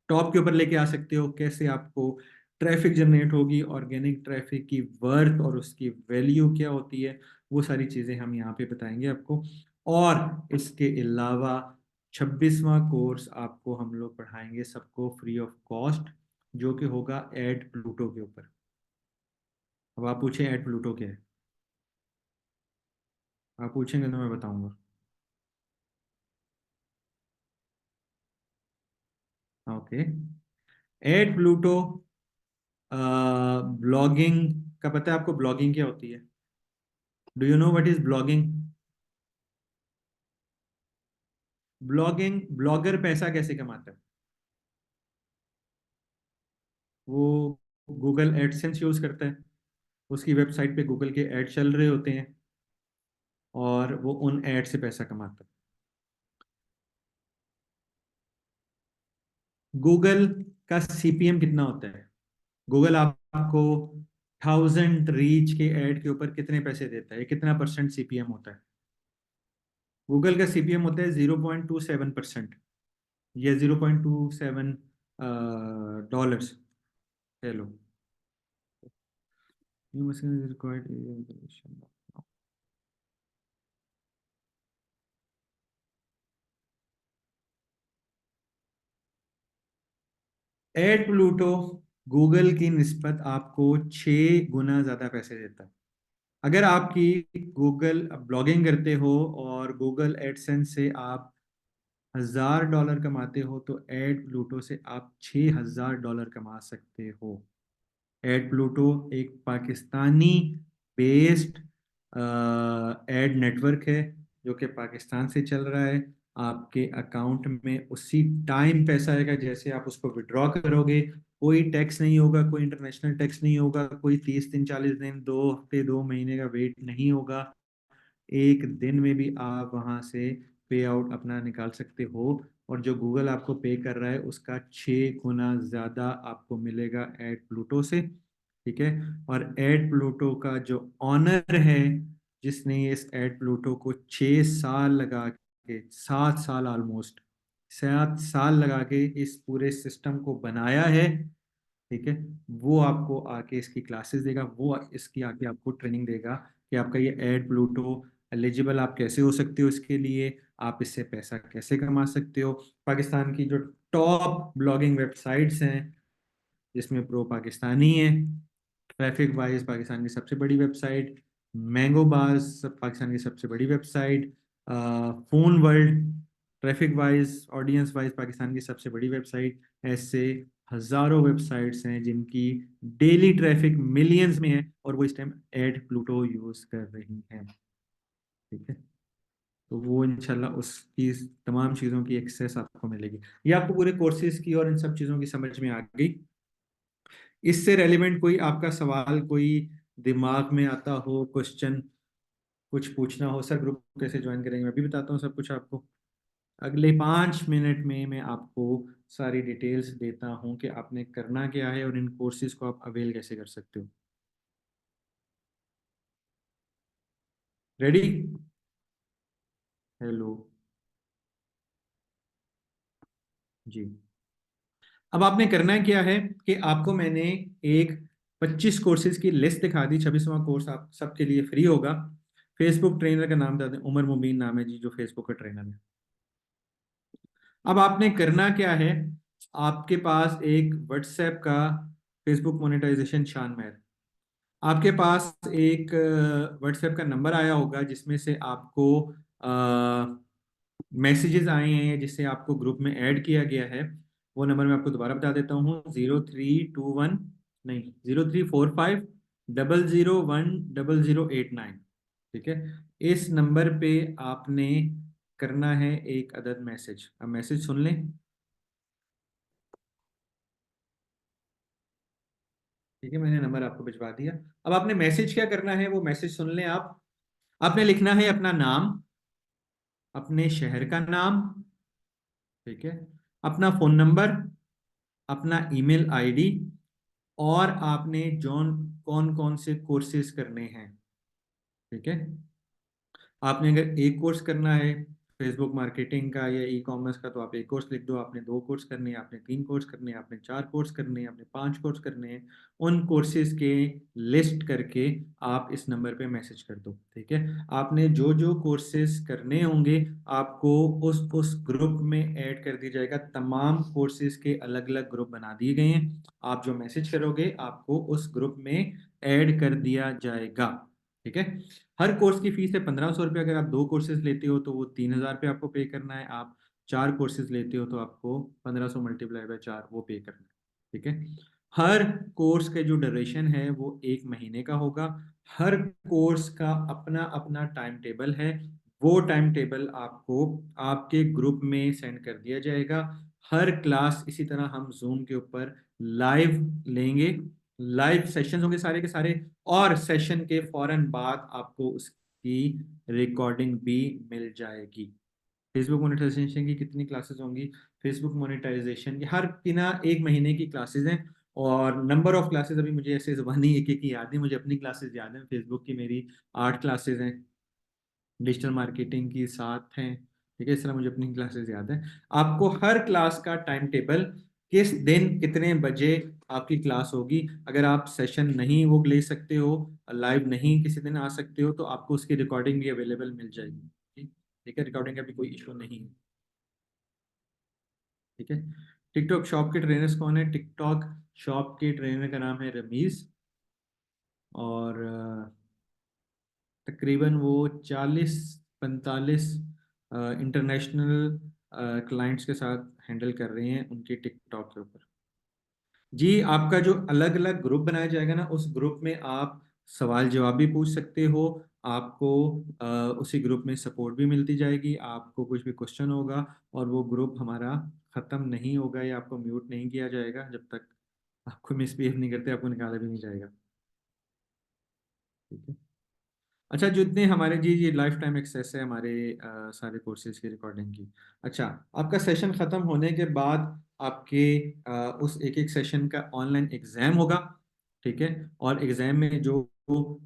टॉप के ऊपर लेके आ सकते हो, कैसे आपको ट्रैफिक जनरेट होगी, ऑर्गेनिक ट्रैफिक की वर्थ और उसकी वैल्यू क्या होती है, वो सारी चीज़ें हम यहाँ पे बताएंगे आपको। और इसके अलावा 26वां कोर्स आपको हम लोग पढ़ाएंगे सबको फ्री ऑफ कॉस्ट, जो कि होगा एड प्लूटो के ऊपर। अब आप पूछें एड प्लूटो क्या है, आप पूछेंगे तो मैं बताऊंगा। ओके, एड प्लूटो ब्लॉगिंग का पता है आपको, ब्लॉगिंग क्या होती है? Do you know what is blogging? Blogging, blogger पैसा कैसे कमाता है? वो गूगल एडसेंस यूज करता है, उसकी वेबसाइट पे गूगल के ऐड चल रहे होते हैं और वो उन ऐड से पैसा कमाता है। गूगल का CPM कितना होता है? गूगल आपको 1000 रीच के ऐड के ऊपर कितने पैसे देता है, कितना परसेंट CPM होता है? गूगल का CPM होता है 0.27%, या 0.27 dollars. Hello, you must required information. Ad प्लूटो गूगल की निस्बत आपको 6 गुना ज्यादा पैसे देता है। अगर आपकी गूगल ब्लॉगिंग करते हो और गूगल एडसेंस से आप $1000 कमाते हो, तो एड प्लूटो से आप $6000 कमा सकते हो। एड प्लूटो एक पाकिस्तानी बेस्ड एड नेटवर्क है जो कि पाकिस्तान से चल रहा है। आपके अकाउंट में उसी टाइम पैसा आएगा जैसे आप उसको विड्रॉ करोगे। कोई टैक्स नहीं होगा, कोई इंटरनेशनल टैक्स नहीं होगा, कोई 30 दिन, 40 दिन, 2 हफ्ते, 2 महीने का वेट नहीं होगा। एक दिन में भी आप वहां से पे आउट अपना निकाल सकते हो, और जो गूगल आपको पे कर रहा है उसका 6 गुना ज़्यादा आपको मिलेगा एड प्लूटो से। ठीक है, और एड प्लूटो का जो ऑनर है, जिसने इस एड प्लूटो को 6 साल लगा के, 7 साल ऑलमोस्ट 7 साल लगा के इस पूरे सिस्टम को बनाया है, ठीक है, वो आपको आके इसकी क्लासेस देगा, वो इसकी आके आपको ट्रेनिंग देगा कि आपका ये एड प्लूटो एलिजिबल आप कैसे हो सकते हो इसके लिए, आप इससे पैसा कैसे कमा सकते हो। पाकिस्तान की जो टॉप ब्लॉगिंग वेबसाइट्स हैं, जिसमें प्रो पाकिस्तानी है, ट्रैफिक वाइज पाकिस्तान की सबसे बड़ी वेबसाइट, मैंगो बाज पाकिस्तान की सबसे बड़ी website, phone world traffic wise audience wise Pakistan की सबसे बड़ी वेबसाइट, ऐसे हजारों वेबसाइट्स हैं जिनकी डेली ट्रैफिक मिलियंस में है, और वो इस टाइम एड प्लूटो यूज कर रही हैं। ठीक है, तो वो इंशाल्लाह उसकी तमाम चीज़ों की एक्सेस आपको मिलेगी। ये आपको पूरे कोर्सेज की और इन सब चीज़ों की समझ में आ गई। इससे रेलिवेंट कोई आपका सवाल कोई दिमाग में आता हो, क्वेश्चन कुछ पूछना हो, सर ग्रुप कैसे ज्वाइन करेंगे, मैं भी बताता हूँ सब कुछ आपको। अगले 5 मिनट में मैं आपको सारी डिटेल्स देता हूँ कि आपने करना क्या है और इन कोर्सेज को आप अवेल कैसे कर सकते हो। रेडी? हेलो जी। अब आपने करना क्या है कि आपको मैंने एक 25 कोर्सेज की लिस्ट दिखा दी। 26वां कोर्स आप सबके लिए फ्री होगा। फेसबुक ट्रेनर का नाम बता दें, उमर मुबीन नाम है जी, जो फेसबुक का ट्रेनर है। अब आपने करना क्या है, आपके पास एक व्हाट्सएप का फेसबुक मोनेटाइजेशन शान में है। आपके पास एक व्हाट्सएप का नंबर आया होगा जिसमें से आपको मैसेजेस आए हैं, जिससे आपको ग्रुप में ऐड किया गया है। वो नंबर मैं आपको दोबारा बता देता हूँ, 0321 नहीं 0345 00101089। ठीक है, इस नंबर पे आपने करना है एक अदद मैसेज। अब मैसेज सुन लें। ठीक है, मैंने नंबर आपको भिजवा दिया। अब आपने मैसेज क्या करना है, वो मैसेज सुन लें आप। आपने लिखना है अपना नाम, अपने शहर का नाम, ठीक है, अपना फोन नंबर, अपना ईमेल आईडी, और आपने जॉन कौन कौन से कोर्सेज करने हैं। ठीक है, आपने अगर एक कोर्स करना है फेसबुक मार्केटिंग का या ई कॉमर्स का, तो आप एक कोर्स लिख दो। आपने 2 कोर्स करने हैं, आपने 3 कोर्स करने हैं, आपने 4 कोर्स करने हैं, आपने 5 कोर्स करने हैं, उन कोर्सेज के लिस्ट करके आप इस नंबर पे मैसेज कर दो। ठीक है, आपने जो जो कोर्सेज करने होंगे आपको उस ग्रुप में ऐड कर दिया जाएगा। तमाम कोर्सेज के अलग अलग ग्रुप बना दिए गए हैं। आप जो मैसेज करोगे आपको उस ग्रुप में ऐड कर दिया जाएगा। ठीक है, हर कोर्स की फीस है 1500 रुपये। अगर आप 2 कोर्सेज लेते हो तो वो 3000 रुपये आपको पे करना है। आप 4 कोर्सेज लेते हो तो आपको 1500 मल्टीप्लाई बाय 4 वो पे करना है। ठीक है, हर कोर्स का जो ड्यूरेशन है वो 1 महीने का होगा। हर कोर्स का अपना अपना टाइम टेबल है। वो टाइम टेबल आपको आपके ग्रुप में सेंड कर दिया जाएगा। हर क्लास इसी तरह हम जूम के ऊपर लाइव लेंगे, लाइव सेशंस होंगे सारे के सारे, और सेशन के फौरन बाद आपको उसकी रिकॉर्डिंग भी मिल जाएगी। फेसबुक मोनेटाइजेशन की कितनी क्लासेस होंगी? फेसबुक मोनेटाइजेशन की हर 1 महीने की क्लासेस हैं, और नंबर ऑफ क्लासेस अभी मुझे ऐसे जुबानी एक एक की याद नहीं, मुझे अपनी क्लासेस याद हैं। फेसबुक की मेरी 8 क्लासेस हैं, डिजिटल मार्केटिंग की 7 हैं। ठीक है, इस तरह मुझे अपनी क्लासेस याद है। आपको हर क्लास का टाइम टेबल, किस दिन कितने बजे आपकी क्लास होगी, अगर आप सेशन नहीं वो ले सकते हो, लाइव नहीं किसी दिन आ सकते हो, तो आपको उसकी रिकॉर्डिंग भी अवेलेबल मिल जाएगी। ठीक है, रिकॉर्डिंग का भी कोई इशू नहीं है। ठीक है, टिकटॉक शॉप के ट्रेनर्स कौन है? टिकटॉक शॉप के ट्रेनर का नाम है रमीज, और तकरीबन वो 40-45 इंटरनेशनल क्लाइंट्स के साथ हैंडल कर रहे हैं उनके टिकटॉक के ऊपर। जी, आपका जो अलग अलग ग्रुप बनाया जाएगा ना, उस ग्रुप में आप सवाल जवाब भी पूछ सकते हो। आपको उसी ग्रुप में सपोर्ट भी मिलती जाएगी। आपको कुछ भी क्वेश्चन होगा, और वो ग्रुप हमारा ख़त्म नहीं होगा या आपको म्यूट नहीं किया जाएगा जब तक आपको मिसबिहेव नहीं करते, आपको निकाला भी नहीं जाएगा। ठीक है, अच्छा, जितने हमारे जी ये लाइफ टाइम एक्सेस है हमारे सारे कोर्सेज की रिकॉर्डिंग की। अच्छा, आपका सेशन खत्म होने के बाद आपके उस एक एक सेशन का ऑनलाइन एग्जाम होगा, ठीक है। और एग्जाम में जो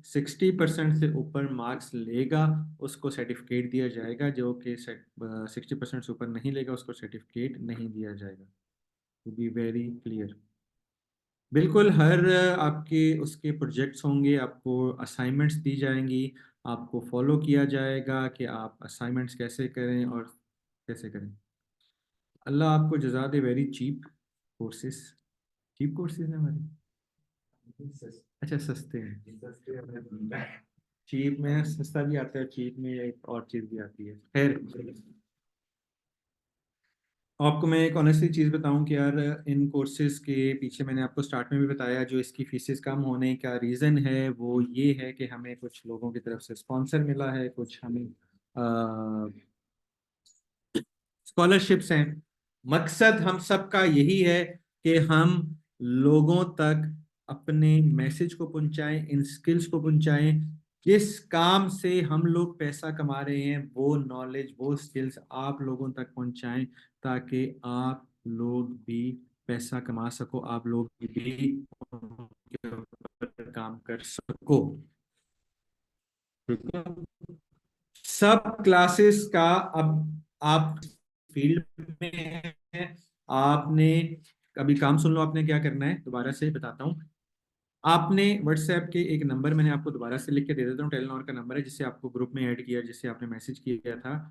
60% से ऊपर मार्क्स लेगा उसको सर्टिफिकेट दिया जाएगा, जो कि 60% से ऊपर नहीं लेगा उसको सर्टिफिकेट नहीं दिया जाएगा। टू बी वेरी क्लियर, बिल्कुल हर आपके उसके प्रोजेक्ट्स होंगे, आपको असाइनमेंट्स दी जाएंगी, आपको फॉलो किया जाएगा कि आप असाइनमेंट्स कैसे करें और कैसे करें। अल्लाह आपको जज़ा दे। Very cheap courses, cheap courses हैं हमारे। अच्छा, सस्ते हैं। चीप में सस्ता भी आता है, चीप में एक और चीज़ भी आती है। खैर, आपको मैं एक ऑनेस्टली चीज़ बताऊं कि यार इन कोर्सेज के पीछे मैंने आपको स्टार्ट में भी बताया, जो इसकी फीसेस कम होने का रीज़न है वो ये है कि हमें कुछ लोगों की तरफ से स्पॉन्सर मिला है, कुछ हमें स्कॉलरशिप्स हैं। मकसद हम सबका यही है कि हम लोगों तक अपने मैसेज को पहुंचाएं, इन स्किल्स को पहुंचाएं। जिस काम से हम लोग पैसा कमा रहे हैं वो नॉलेज, वो स्किल्स आप लोगों तक पहुंचाएं, ताकि आप लोग भी पैसा कमा सको, आप लोग भी उनके ऊपर काम कर सको, ठीक है। सब क्लासेस का अब आप फील्ड में हैं, आपने अभी काम सुन लो, आपने क्या करना है दोबारा से बताता हूँ। आपने व्हाट्सएप के एक नंबर मैंने आपको दोबारा से लिख के दे देता हूँ, टेलीनॉर का नंबर है जिससे आपको ग्रुप में ऐड किया, जिससे आपने मैसेज किया था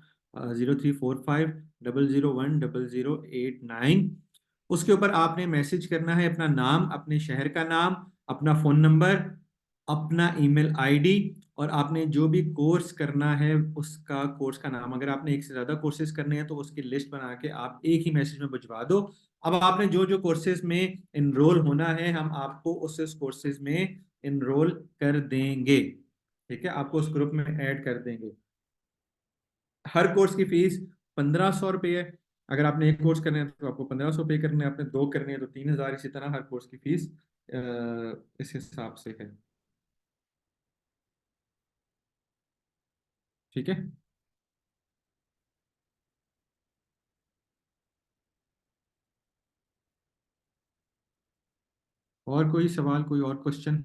0345001008 उसके ऊपर आपने मैसेज करना है अपना नाम, अपने शहर का नाम, अपना फोन नंबर, अपना ईमेल आईडी, और आपने जो भी कोर्स करना है उसका कोर्स का नाम। अगर आपने एक से ज्यादा कोर्सेज करने हैं तो उसकी लिस्ट बना के आप एक ही मैसेज में भिजवा दो। अब आपने जो जो कोर्सेज में इनरोल होना है हम आपको उस कोर्सेज में इनरोल कर देंगे, ठीक है, आपको उस ग्रुप में ऐड कर देंगे। हर कोर्स की फीस 1500 रुपये है। अगर आपने एक कोर्स करना है तो आपको 1500 पे करने हैं, आपने दो करने हैं तो 3000, इसी तरह हर कोर्स की फीस इस हिसाब से है, ठीक है। और कोई सवाल, कोई और क्वेश्चन?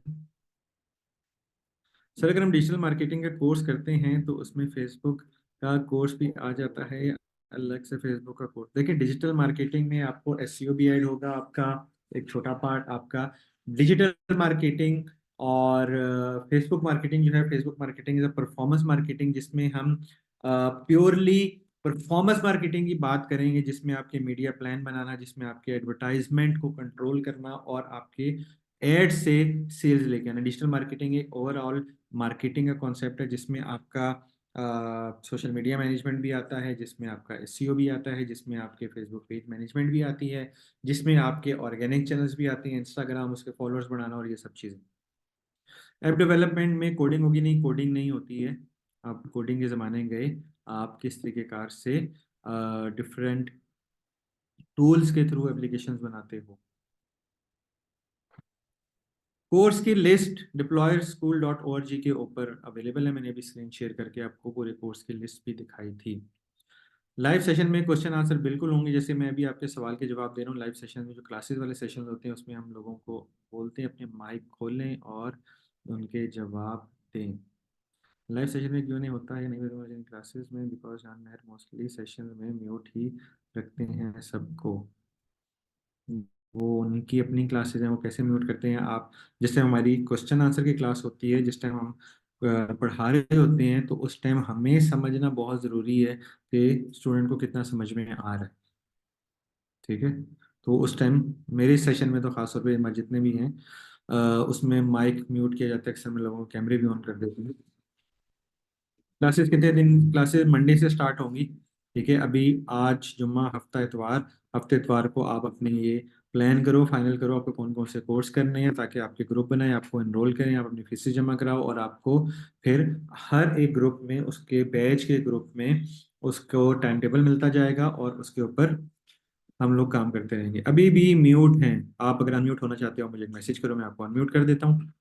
सर, अगर हम डिजिटल मार्केटिंग का कोर्स करते हैं तो उसमें फेसबुक का कोर्स भी आ जाता है, अलग से फेसबुक का कोर्स? देखिए, डिजिटल मार्केटिंग में आपको एसईओ भी ऐड होगा, आपका एक छोटा पार्ट आपका डिजिटल मार्केटिंग। और फेसबुक मार्केटिंग जो है, Facebook marketing is a performance marketing, जिसमें हम प्योरली परफॉर्मेंस मार्केटिंग की बात करेंगे, जिसमें आपके मीडिया प्लान बनाना, जिसमें आपके एडवर्टाइजमेंट को कंट्रोल करना और आपके एड से सेल्स लेके आना। डिजिटल मार्केटिंग एक ओवरऑल मार्केटिंग का कॉन्सेप्ट है, जिसमें आपका सोशल मीडिया मैनेजमेंट भी आता है, जिसमें आपका एसईओ भी आता है, जिसमें आपके फेसबुक पेज मैनेजमेंट भी आती है, जिसमें आपके ऑर्गेनिक चैनल्स भी आती हैं, इंस्टाग्राम, उसके फॉलोअर्स बढ़ाना और ये सब चीज़ें। ऐप डेवलपमेंट में कोडिंग होगी नहीं, कोडिंग नहीं होती है। आप कोडिंग के ज़माने गए, आप किस तरीकेकार से डिफरेंट टूल्स के थ्रू एप्लीकेशंस बनाते हो। कोर्स की लिस्ट deployerschool.org के ऊपर अवेलेबल है, मैंने अभी स्क्रीन शेयर करके आपको पूरे कोर्स की लिस्ट भी दिखाई थी। लाइव सेशन में क्वेश्चन आंसर बिल्कुल होंगे, जैसे मैं अभी आपके सवाल के जवाब दे रहा हूँ। लाइव सेशन में जो क्लासेस वाले सेशन होते हैं उसमें हम लोगों को बोलते हैं अपने माइक खोलें और उनके जवाब दें। लाइव सेशन में क्यों नहीं होता है, नहीं क्लासेस में, बिकॉज जान महर मोस्टली सेशन में म्यूट ही रखते हैं सबको। वो उनकी अपनी क्लासेज हैं, वो कैसे म्यूट करते हैं? आप जिस टाइम हमारी क्वेश्चन आंसर की क्लास होती है, जिस टाइम हम पढ़ा रहे होते हैं, तो उस टाइम हमें समझना बहुत ज़रूरी है कि स्टूडेंट को कितना समझ में आ रहा है, ठीक है। तो उस टाइम मेरे सेशन में तो खासतौर पे हमारे जितने भी हैं उसमें माइक म्यूट किया जाता है, अक्सर में लोगों को कैमरे भी ऑन कर देते हैं। क्लासेस कितने दिन? क्लासेस मंडे से स्टार्ट होंगी, ठीक है। अभी आज जुम्मा, हफ्ता इतवार, हफ्ते इतवार को आप अपने ये प्लान करो, फाइनल करो आपको कौन कौन से कोर्स करने हैं, ताकि आपके ग्रुप बनाए, आपको एनरोल करें, आप अपनी फीस जमा कराओ, और आपको फिर हर एक ग्रुप में, उसके बैच के ग्रुप में उसको टाइम टेबल मिलता जाएगा और उसके ऊपर हम लोग काम करते रहेंगे। अभी भी म्यूट हैं आप, अगर अनम्यूट होना चाहते हो मुझे मैसेज करो, मैं आपको अनम्यूट कर देता हूँ।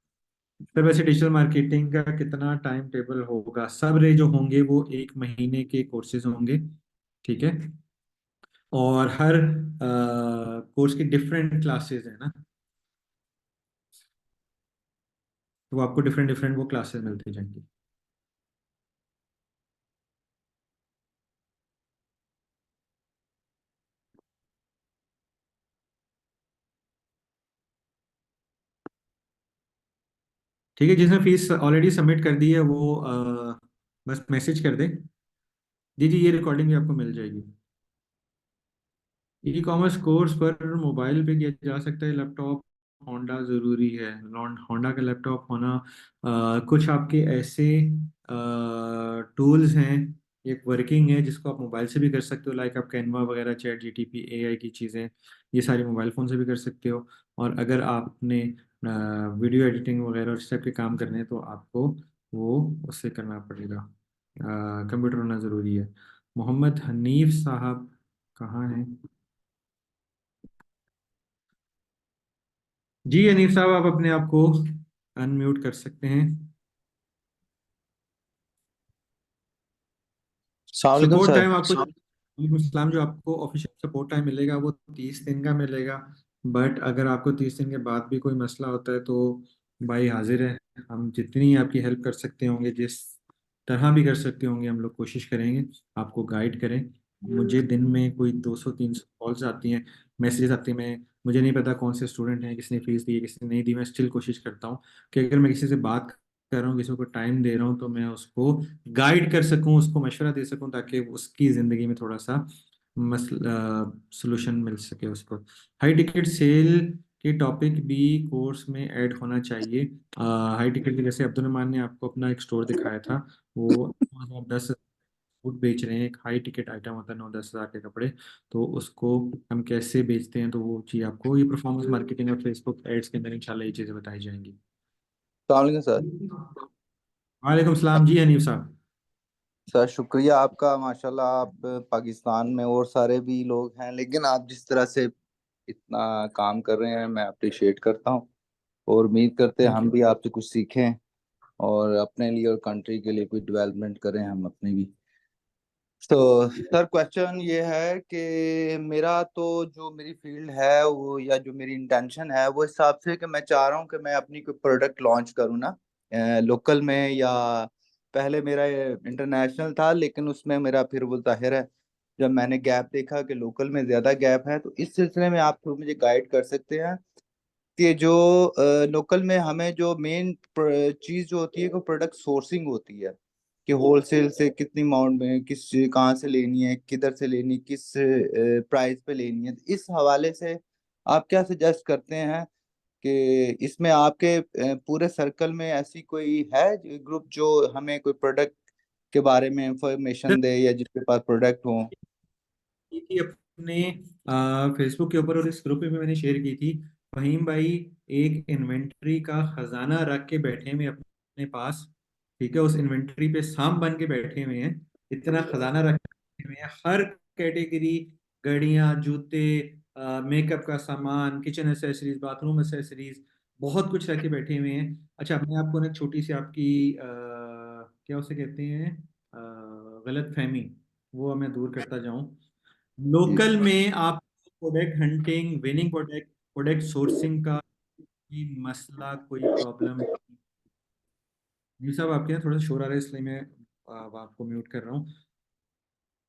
सर वैसे डिजिटल मार्केटिंग का कितना टाइम टेबल होगा? सब रे जो होंगे वो 1 महीने के कोर्सेज होंगे, ठीक है। और हर कोर्स की डिफरेंट क्लासेस है ना, तो आपको डिफरेंट डिफरेंट वो क्लासेस मिलती जाएंगी। ठीक है, जिसने फीस ऑलरेडी सबमिट कर दी है वो बस मैसेज कर दे। जी जी, ये रिकॉर्डिंग भी आपको मिल जाएगी। ई कॉमर्स कोर्स पर मोबाइल पे किया जा सकता है, लैपटॉप होंडा ज़रूरी है? होंडा का लैपटॉप होना, कुछ आपके ऐसे टूल्स हैं, एक वर्किंग है जिसको आप मोबाइल से भी कर सकते हो, लाइक आप कैनवा वगैरह, चैट जीटीपी, एआई की चीज़ें, ये सारी मोबाइल फ़ोन से भी कर सकते हो। और अगर आपने वीडियो एडिटिंग वगैरह इस टाइप के काम करने हैं तो आपको वो उससे करना पड़ेगा, कंप्यूटर होना ज़रूरी है। मोहम्मद हनीफ साहब कहाँ हैं? जी अनीफ साहब, आप अपने आप को अनम्यूट कर सकते हैं। सलामकुम सपोर्ट सर। टाइम आपको, वालेकुम सलाम, जो आपको ऑफिशियल सपोर्ट टाइम मिलेगा वो 30 दिन का मिलेगा। बट अगर आपको 30 दिन के बाद भी कोई मसला होता है तो भाई हाजिर है, हम जितनी आपकी हेल्प कर सकते होंगे, जिस तरह भी कर सकते होंगे, हम लोग कोशिश करेंगे आपको गाइड करें। मुझे दिन में कोई 200-300 कॉल्स आती हैं, मैसेजेस आते हैं, मैं मुझे नहीं पता कौन से स्टूडेंट हैं, किसने फीस दी है, किसने नहीं दी। मैं स्टिल कोशिश करता हूँ कि अगर मैं किसी से बात कर रहा हूँ, किसी को टाइम दे रहा हूँ, तो मैं उसको गाइड कर सकूं, उसको मशवरा दे सकूं, ताकि उसकी ज़िंदगी में थोड़ा सा मसला सोल्यूशन मिल सके उसको। हाई टिकट सेल के टॉपिक भी कोर्स में ऐड होना चाहिए। हाई टिकट के, जैसे अब्दुल रहमान ने आपको अपना एक स्टोर दिखाया था, वो 10 फूड बेच रहे हैं, एक हाई टिकट आइटम होता है 9-10 हज़ार के कपड़े, तो उसको हम कैसे बेचते हैं, तो वो चीज़ आपको ये परफॉर्मेंस मार्केटिंग और फेसबुक एड्स के अंदर इंशाल्लाह ये चीज़ें बताई जाएंगी। सलामकुम सर। वालेकुम सलाम जी हनीफ साहब। सर शुक्रिया आपका, माशाल्लाह आप पाकिस्तान में और सारे भी लोग हैं, लेकिन आप जिस तरह से इतना काम कर रहे हैं मैं अप्रिशिएट करता हूँ। और उम्मीद करते हैं थैंक हम यू। भी आपसे कुछ सीखें और अपने लिए और कंट्री के लिए कोई डेवलपमेंट करें हम अपनी भी। तो सर क्वेश्चन ये है कि मेरा तो जो मेरी फील्ड है वो, या जो मेरी इंटेंशन है वो, इस हिसाब से कि मैं चाह रहा हूँ कि मैं अपनी कोई प्रोडक्ट लॉन्च करूँ ना, लोकल में, या पहले मेरा इंटरनेशनल था लेकिन उसमें मेरा फिर वो जाहिर है जब मैंने गैप देखा कि लोकल में ज़्यादा गैप है, तो इस सिलसिले में आप थोड़ा मुझे गाइड कर सकते हैं कि जो लोकल में हमें जो मेन चीज़ जो होती है वो प्रोडक्ट सोर्सिंग होती है, कि होलसेल से कितनी अमाउंट में, किस कहाँ से लेनी है, किधर से लेनी, किस प्राइस पे लेनी है। तो इस हवाले से आप क्या सजेस्ट करते हैं कि इसमें आपके पूरे सर्कल में ऐसी कोई है ग्रुप जो हमें कोई प्रोडक्ट के बारे में इंफॉर्मेशन दे, या जिसके पास प्रोडक्ट हो? की थी अपने फेसबुक के ऊपर, और इस ग्रुप में भी मैंने शेयर की थी। फहीम भाई एक इन्वेंट्री का खजाना रख के बैठे हुए अपने पास, ठीक है, उस इन्वेंट्री पे सांप बन के बैठे हुए हैं। इतना खजाना रखे हुए हैं, हर कैटेगरी, घड़ियां, जूते, मेकअप का सामान, किचन एसेसरीज, बाथरूम एसेसरीज, बहुत कुछ रख के बैठे हुए हैं। अच्छा, अपने आप को ना छोटी सी आपकी क्या उसे कहते हैं, गलत फहमी, वो मैं दूर करता जाऊं। जी लोकल में आप product hunting, winning product, product sourcing का कोई मसला, कोई प्रॉब्लम? जी साहब, आपके यहाँ थोड़ा सा शोर आ रहा है, इसलिए मैं आपको म्यूट कर रहा हूँ।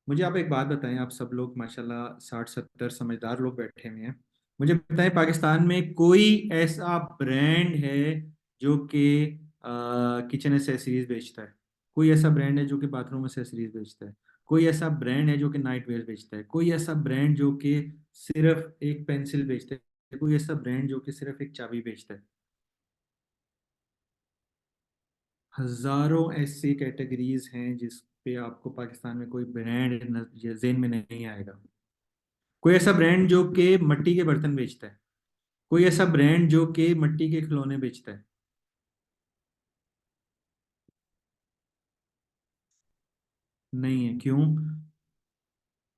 मुझे आप एक बात बताएं, आप सब लोग माशाल्लाह 60-70 समझदार लोग बैठे हुए हैं, मुझे बताएं पाकिस्तान में कोई ऐसा ब्रांड है जो कि किचन एसेसरीज बेचता है? कोई ऐसा ब्रांड है जो कि बाथरूम एसेसरीज बेचता है? कोई ऐसा ब्रांड है जो कि नाइट वेयर बेचता है? कोई ऐसा ब्रांड जो कि सिर्फ एक पेंसिल बेचता है? कोई ऐसा ब्रांड जो कि सिर्फ एक चाबी बेचता है? हजारों ऐसी कैटेगरीज हैं जिस पे आपको पाकिस्तान में कोई ब्रांड जेन में नहीं आएगा। कोई ऐसा ब्रांड जो कि मिट्टी के बर्तन बेचता है? कोई ऐसा ब्रांड जो कि मिट्टी के खिलौने बेचता है? नहीं है। क्यों?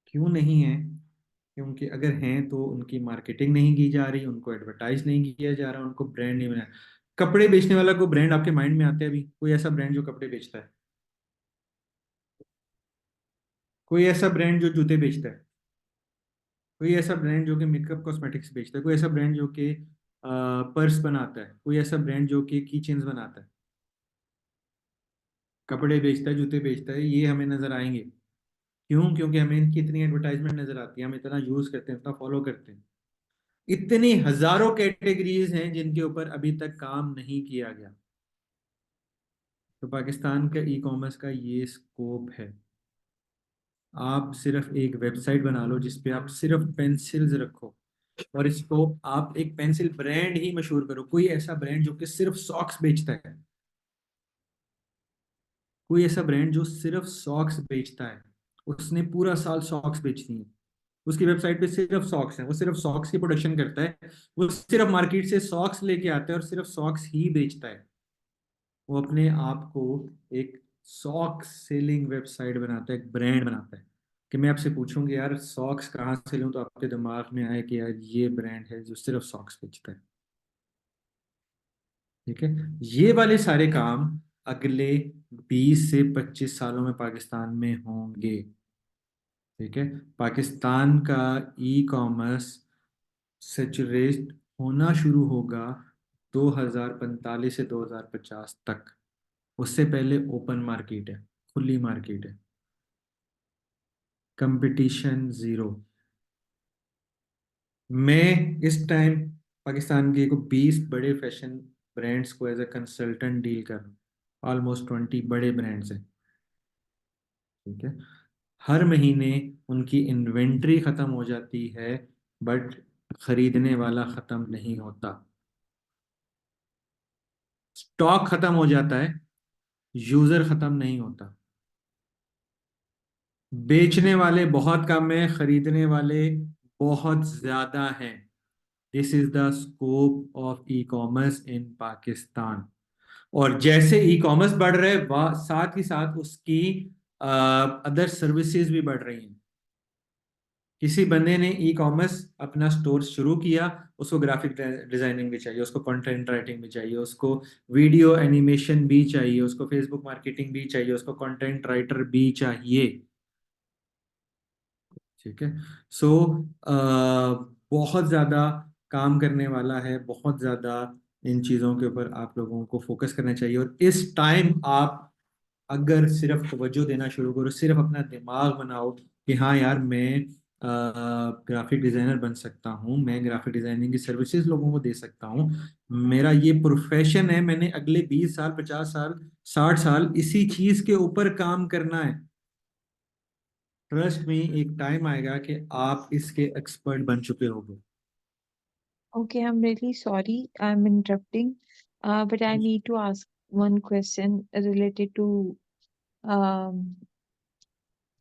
क्यों नहीं है? क्योंकि अगर हैं तो उनकी मार्केटिंग नहीं की जा रही, उनको एडवर्टाइज नहीं किया जा रहा, उनको ब्रांड नहीं बनाया। कपड़े बेचने वाला कोई ब्रांड आपके माइंड में आता है अभी? कोई ऐसा ब्रांड जो कपड़े बेचता है? कोई ऐसा ब्रांड जो जूते बेचता है? कोई ऐसा ब्रांड जो कि मेकअप कॉस्मेटिक्स बेचता है? कोई ऐसा ब्रांड जो कि पर्स बनाता है? कोई ऐसा ब्रांड जो कि की चेन्स बनाता है? कपड़े बेचता है, जूते बेचता है, ये हमें नजर आएंगे। क्यों? क्योंकि हमें इनकी इतनी एडवर्टाइजमेंट नजर आती है, हम इतना यूज करते हैं, इतना फॉलो करते हैं। इतनी हजारों कैटेगरीज हैं जिनके ऊपर अभी तक काम नहीं किया गया। तो पाकिस्तान का ई कॉमर्स का ये स्कोप है। आप सिर्फ एक वेबसाइट बना लो जिसपे आप सिर्फ पेंसिल्स रखो, और इसको आप एक पेंसिल ब्रांड ही मशहूर करो। कोई ऐसा ब्रांड जो कि सिर्फ सॉक्स बेचता है, कोई ऐसा ब्रांड जो सिर्फ सॉक्स बेचता है, उसने पूरा साल सॉक्स बेचनी है, उसकी वेबसाइट पे सिर्फ सॉक्स है, वो सिर्फ सॉक्स की प्रोडक्शन करता है, वो सिर्फ मार्केट से सॉक्स लेके आता है और सिर्फ सॉक्स ही बेचता है। वो अपने आप को एक सॉक्स सेलिंग वेबसाइट बनाता है, एक ब्रांड बनाता है। कि मैं आपसे पूछूंगी यार सॉक्स कहाँ से लूं, तो आपके दिमाग में आए कि यार ये ब्रांड है जो सिर्फ सॉक्स बेचता है। ठीक है, ये वाले सारे काम अगले 20 से 25 सालों में पाकिस्तान में होंगे। ठीक है, पाकिस्तान का ई कॉमर्स सेचुरेट होना शुरू होगा 2045 से 2050 तक। उससे पहले ओपन मार्केट है, खुली मार्केट है, कंपटीशन जीरो। मैं इस टाइम पाकिस्तान के को 20 बड़े फैशन ब्रांड्स को एज अ कंसल्टेंट डील कर रहा हूँ। ऑलमोस्ट 20 बड़े ब्रांड्स हैं। ठीक है, हर महीने उनकी इन्वेंट्री खत्म हो जाती है, बट खरीदने वाला खत्म नहीं होता। स्टॉक खत्म हो जाता है, यूजर खत्म नहीं होता। बेचने वाले बहुत कम हैं, खरीदने वाले बहुत ज्यादा हैं। This is the scope of e commerce इन पाकिस्तान। और जैसे ई कॉमर्स बढ़ रहा है, वह साथ ही साथ उसकी अदर सर्विसेज भी बढ़ रही हैं। किसी बंदे ने ई कॉमर्स अपना स्टोर शुरू किया, उसको ग्राफिक डिजाइनिंग भी चाहिए, उसको कंटेंट राइटिंग भी चाहिए, उसको वीडियो एनिमेशन भी चाहिए, उसको फेसबुक मार्केटिंग भी चाहिए, उसको कंटेंट राइटर भी चाहिए। ठीक है, सो बहुत ज़्यादा काम करने वाला है, बहुत ज़्यादा इन चीज़ों के ऊपर आप लोगों को फोकस करना चाहिए। और इस टाइम आप अगर सिर्फ तवज्जो देना शुरू करो, सिर्फ अपना दिमाग बनाओ कि हाँ यार मैं ग्राफिक डिज़ाइनर बन सकता हूँ, मैं ग्राफिक डिज़ाइनिंग की सर्विसेज लोगों को दे सकता हूँ, मेरा ये प्रोफेशन है, मैंने अगले 20 साल 50 साल 60 साल इसी चीज़ के ऊपर काम करना है। ट्रस्ट में एक टाइम आएगा कि आप इसके एक्सपर्ट बन चुके होगे। Okay, I'm really sorry I'm interrupting, but I need to ask one question related to um,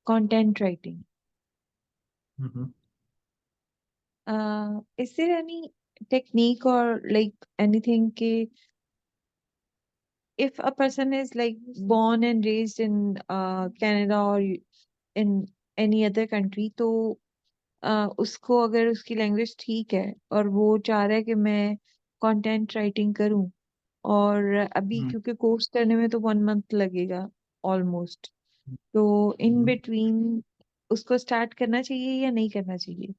content writing. Hmm. Is there any technique or like anything if a person is like born and raised in Canada or in any other country, तो उसको अगर उसकी लैंग्वेज ठीक है और वो चाह रहा है कि मैं कंटेंट राइटिंग करूं, और अभी हम्म। क्योंकि कोर्स करने में तो 1 मंथ लगेगा ऑलमोस्ट, तो इन हम्म। बिटवीन उसको स्टार्ट करना चाहिए या नहीं करना चाहिए?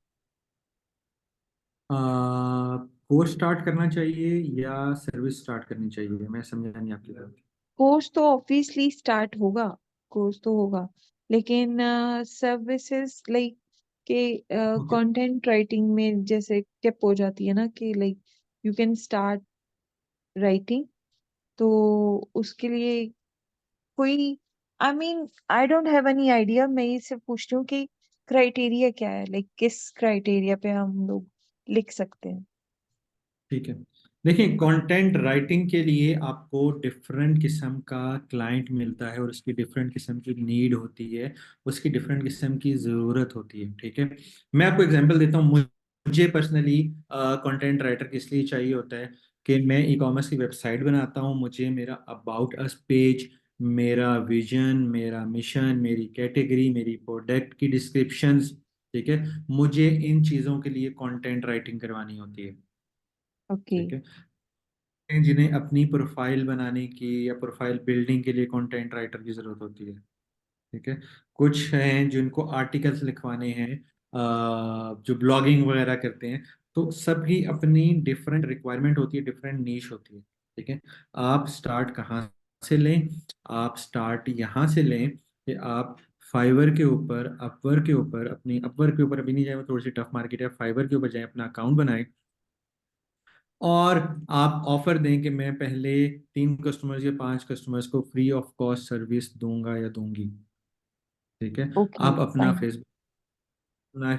कोर्स स्टार्ट करना चाहिए या सर्विस स्टार्ट करनी चाहिए? मैं समझा नहीं आपकी बात। कोर्स तो ऑब्वियसली स्टार्ट होगा, कोर्स तो होगा, लेकिन सर्विसेज लाइक के ओके। कंटेंट राइटिंग में जैसे टिप हो जाती है ना कि like you can start writing, तो उसके लिए कोई, I mean I don't have any idea, मैं ये सिर्फ पूछती हूँ कि क्राइटेरिया क्या है, लाइक किस क्राइटेरिया पे हम लोग लिख सकते हैं? ठीक है, देखिए कंटेंट राइटिंग के लिए आपको डिफरेंट किस्म का क्लाइंट मिलता है और उसकी डिफरेंट किस्म की नीड होती है, उसकी डिफरेंट किस्म की ज़रूरत होती है। ठीक है, मैं आपको एग्जांपल देता हूँ। मुझे पर्सनली कंटेंट राइटर किस लिए चाहिए होता है कि मैं ई कॉमर्स की वेबसाइट बनाता हूँ, मुझे मेरा अबाउट अस पेज, मेरा विजन, मेरा मिशन, मेरी कैटेगरी, मेरी प्रोडक्ट की डिस्क्रिप्शंस, ठीक है, मुझे इन चीज़ों के लिए कंटेंट राइटिंग करवानी होती है। ओके। ठीक है, हैं जिन्हें अपनी प्रोफाइल बनाने की या प्रोफाइल बिल्डिंग के लिए कंटेंट राइटर की जरूरत होती है। ठीक है। कुछ हैं जिनको आर्टिकल्स लिखवाने हैं, जो ब्लॉगिंग वगैरह करते हैं। तो सभी अपनी डिफरेंट रिक्वायरमेंट होती है, डिफरेंट नीश होती है। ठीक है। आप स्टार्ट कहाँ से लें? आप स्टार्ट यहाँ से लें कि आप फाइवर के ऊपर, अपवर्क के ऊपर, अपनी अपवर्क के ऊपर अभी नहीं जाए, वो थोड़ी सी टफ मार्केट है, फाइवर के ऊपर जाएं, अपना अकाउंट बनाएं और आप ऑफर दें कि मैं पहले 3 कस्टमर्स या 5 कस्टमर्स को फ्री ऑफ कॉस्ट सर्विस दूंगा या दूंगी। ठीक है। ओके आप अपना फाइन।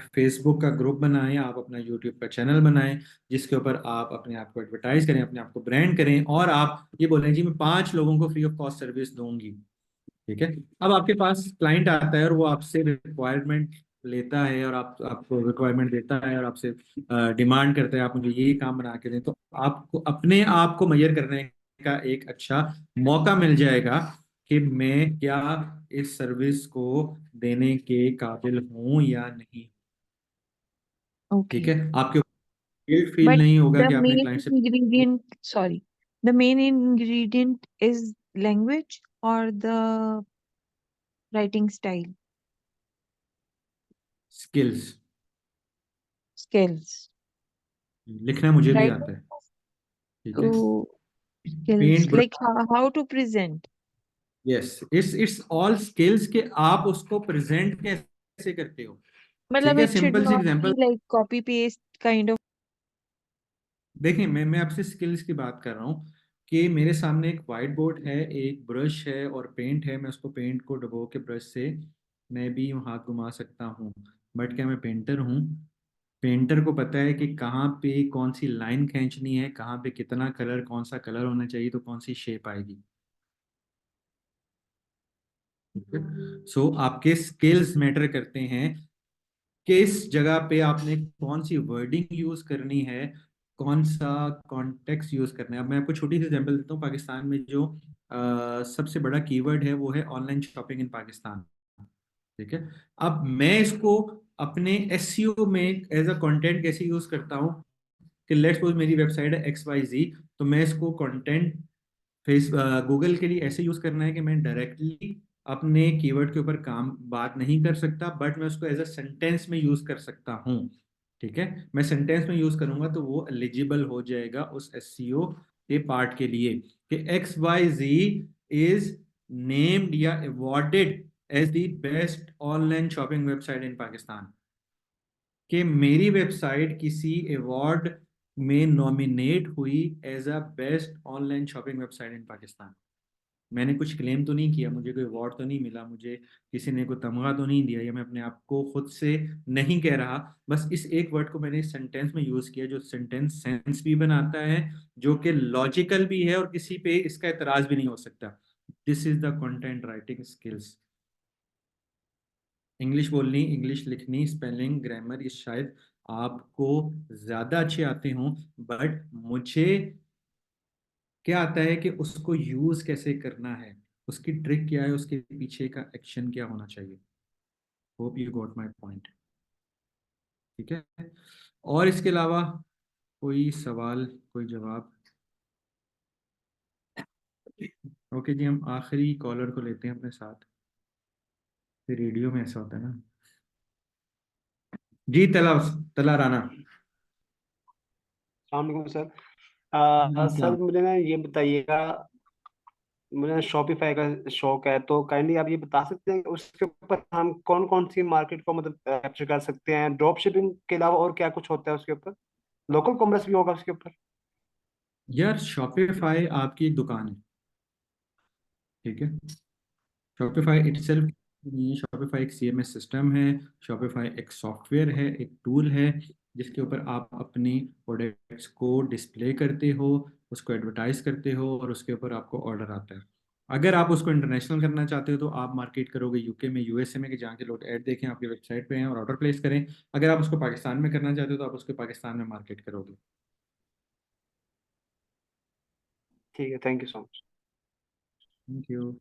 फेसबुक का ग्रुप बनाएं, आप अपना यूट्यूब का चैनल बनाएं जिसके ऊपर आप अपने आप को एडवर्टाइज करें, अपने आप को ब्रांड करें और आप ये बोलें जी मैं 5 लोगों को फ्री ऑफ कॉस्ट सर्विस दूंगी। ठीक है। अब आपके पास क्लाइंट आता है और वो आपसे रिक्वायरमेंट लेता है और आपको रिक्वायरमेंट देता है और आपसे डिमांड करता है आप मुझे ये काम बना के दें, तो आपको अपने आप को मेजर करने का एक अच्छा मौका मिल जाएगा कि मैं क्या इस सर्विस को देने के काबिल हूं या नहीं। ठीक ओके है। आपके गिल्ट फील बट नहीं होगा द कि आपने मेन क्लाइंट से ingredient sorry the main ingredient is language or the writing style skills. skills लिखना मुझे भी right आता है। ठीक है। so skills paint, like how to present yes, it's all skills के आप उसको प्रेजेंट कैसे करते हो। ठीक मतलब है। it should simple see not be example like copy paste kind of देखिए, मैं आपसे स्किल्स की बात कर रहा हूँ कि मेरे सामने एक वाइट बोर्ड है, एक ब्रश है और पेंट है। मैं उसको पेंट को डुबो के ब्रश से मैं भी यूं हाथ घुमा सकता हूँ। बट क्या मैं पेंटर हूँ? पेंटर को पता है कि कहाँ पे कौन सी लाइन खींचनी है, कहाँ पे कितना कलर, कौन सा कलर होना चाहिए, तो कौन सी शेप आएगी। सो आपके स्किल्स मैटर करते हैं, किस जगह पे आपने कौन सी वर्डिंग यूज करनी है, कौन सा कॉन्टेक्स्ट यूज करना है। अब मैं आपको छोटी सी एग्जांपल देता हूँ। पाकिस्तान में जो सबसे बड़ा कीवर्ड है वो है ऑनलाइन शॉपिंग इन पाकिस्तान। ठीक है। अब मैं इसको अपने एसईओ में एज अ कंटेंट कैसे यूज करता हूँ कि लेट्स सपोज मेरी वेबसाइट है XYZ, तो मैं इसको कंटेंट गूगल के लिए ऐसे यूज करना है कि मैं डायरेक्टली अपने कीवर्ड के ऊपर काम बात नहीं कर सकता, बट मैं उसको एज अ सेंटेंस में यूज कर सकता हूँ। ठीक है। मैं सेंटेंस में यूज करूंगा तो वो एलिजिबल हो जाएगा उस एसईओ के पार्ट के लिए कि XYZ इज नेम्ड या awarded as the best online shopping website in Pakistan, कि मेरी वेबसाइट किसी अवार्ड में नॉमिनेट हुई as a best online shopping website in Pakistan. मैंने कुछ क्लेम तो नहीं किया, मुझे कोई अवार्ड तो नहीं मिला, मुझे किसी ने कोई तमगा तो नहीं दिया, या मैं अपने आप को खुद से नहीं कह रहा। बस इस एक वर्ड को मैंने सेंटेंस में यूज किया जो सेंटेंस सेंस भी बनाता है, जो कि लॉजिकल भी है और किसी पे इसका एतराज भी नहीं हो सकता। This is the content writing skills. English बोलनी, इंग्लिश लिखनी, स्पेलिंग, ग्रामर, ये शायद आपको ज्यादा अच्छे आते हों, बट मुझे क्या आता है कि उसको यूज कैसे करना है, उसकी ट्रिक क्या है, उसके पीछे का एक्शन क्या होना चाहिए। Hope you got my point. ठीक है। और इसके अलावा कोई सवाल, कोई जवाब? ओके जी, हम आखिरी कॉलर को लेते हैं अपने साथ। फिर रेडियो में ऐसा होता है ना जी। तला तला राना। अलैक्म सर। वालेकुम सर सलाम। मुझे ना ये बताइएगा, मुझे शॉपिफाई का शौक है, तो काइंडली आप ये बता सकते हैं कि उसके ऊपर हम कौन कौन सी मार्केट को मतलब कैप्चर कर सकते हैं, ड्रॉप शिपिंग के अलावा और क्या कुछ होता है उसके ऊपर, लोकल कॉमर्स भी होगा उसके ऊपर। यार शॉपिफाई आपकी एक दुकान है। ठीक है। शॉपिफाई इटसेल्फ नहीं है, शॉपिफाई एक CMS सिस्टम है। शॉपिफाई एक सॉफ्टवेयर है, एक टूल है जिसके ऊपर आप अपनी प्रोडक्ट्स को डिस्प्ले करते हो, उसको एडवर्टाइज करते हो और उसके ऊपर आपको ऑर्डर आता है। अगर आप उसको इंटरनेशनल करना चाहते हो तो आप मार्केट करोगे यूके में, USA में, कि जहाँ के लोग ऐड देखें आपकी वेबसाइट पे हैं और ऑर्डर प्लेस करें। अगर आप उसको पाकिस्तान में करना चाहते हो तो आप उसको पाकिस्तान में मार्केट करोगे। ठीक है, thank you so much. Thank you.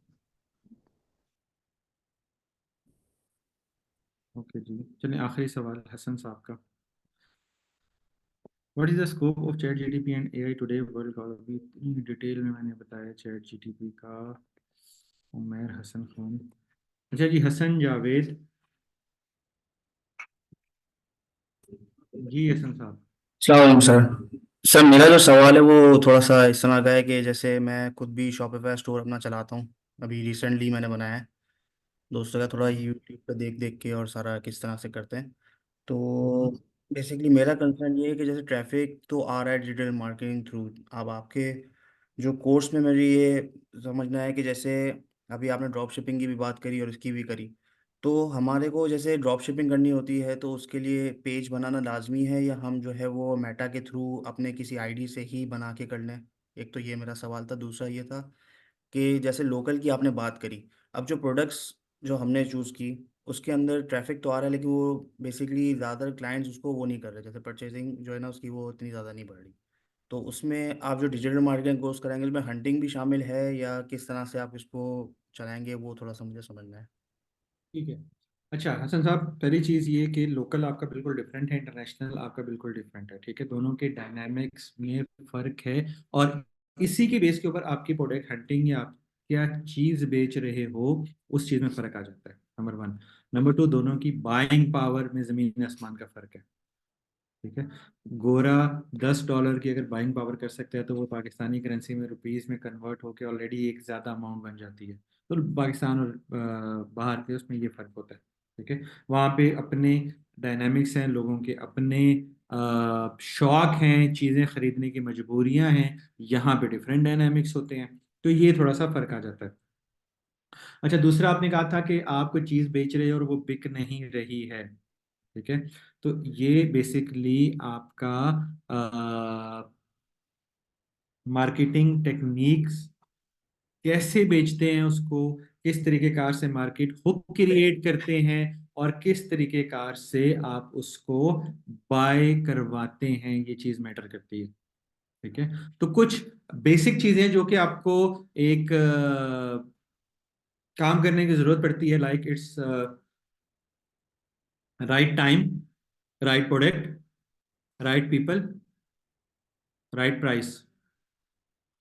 Okay जी, चलिए आखिरी सवाल हसन साहब का। What is the scope of chat GTP and AI today world? अभी इतनी डिटेल में मैंने बताया चैट जीटीपी का। उमैर हसन खान, अच्छा जी, हसन जावेद जी, हसन साहब। सलाम सर। सर मेरा जो सवाल है वो थोड़ा सा इस तरह का है कि जैसे मैं खुद भी शॉपिफाई स्टोर अपना चलाता हूँ, अभी रिसेंटली मैंने बनाया है दोस्तों का, थोड़ा यूट्यूब पे देख देख के और सारा किस तरह से करते हैं। तो बेसिकली मेरा कंसर्न ये है कि जैसे ट्रैफिक तो आ रहा है डिजिटल मार्केटिंग थ्रू। अब आपके जो कोर्स में मुझे ये समझना है कि जैसे अभी आपने ड्रॉप शिपिंग की भी बात करी और इसकी भी करी, तो हमारे को जैसे ड्रॉप शिपिंग करनी होती है तो उसके लिए पेज बनाना लाजमी है या हम जो है वो मेटा के थ्रू अपने किसी आईडी से ही बना के कर लें? एक तो ये मेरा सवाल था। दूसरा ये था कि जैसे लोकल की आपने बात करी, अब जो प्रोडक्ट्स जो हमने चूज़ की उसके अंदर ट्रैफिक तो आ रहा है लेकिन वो बेसिकली ज़्यादा क्लाइंट्स उसको वो नहीं कर रहे, जैसे परचेजिंग जो है ना उसकी वो इतनी ज़्यादा नहीं बढ़ रही। तो उसमें आप जो डिजिटल मार्केटिंग कोर्स कराएंगे उसमें हंटिंग भी शामिल है या किस तरह से आप इसको चलाएंगे, वो थोड़ा सा मुझे समझना है। ठीक है। अच्छा हसन साहब, पहली चीज़ ये कि लोकल आपका बिल्कुल डिफरेंट है, इंटरनेशनल आपका बिल्कुल डिफरेंट है, ठीक है। दोनों के डायनामिक्स में फ़र्क है और इसी के बेस के ऊपर आपकी प्रोडक्ट हंटिंग या आप क्या चीज़ बेच रहे हो उस चीज़ में फ़र्क आ जाता है, नंबर वन। नंबर टू, दोनों की बाइंग पावर में ज़मीन आसमान का फ़र्क है, ठीक है। गोरा $10 की अगर बाइंग पावर कर सकता है तो वो पाकिस्तानी करेंसी में रुपीस में कन्वर्ट होकर ऑलरेडी एक ज़्यादा अमाउंट बन जाती है। तो पाकिस्तान और बाहर के उसमें ये फ़र्क होता है, ठीक है। वहाँ पे अपने डायनामिक्स हैं, लोगों के अपने शौक हैं, चीज़ें खरीदने की मजबूरियां हैं, यहाँ पे डिफरेंट डायनामिक्स होते हैं, तो ये थोड़ा सा फ़र्क आ जाता है। अच्छा, दूसरा आपने कहा था कि आप कोई चीज़ बेच रहे हो और वो बिक नहीं रही है, ठीक है। तो ये बेसिकली आपका मार्केटिंग टेक्निक्स कैसे बेचते हैं उसको, किस तरीके कार से मार्केट हुक क्रिएट करते हैं और किस तरीके कार से आप उसको बाय करवाते हैं, ये चीज मैटर करती है, ठीक है। तो कुछ बेसिक चीजें जो कि आपको एक काम करने की जरूरत पड़ती है, like it's right time, right product, right people, right price.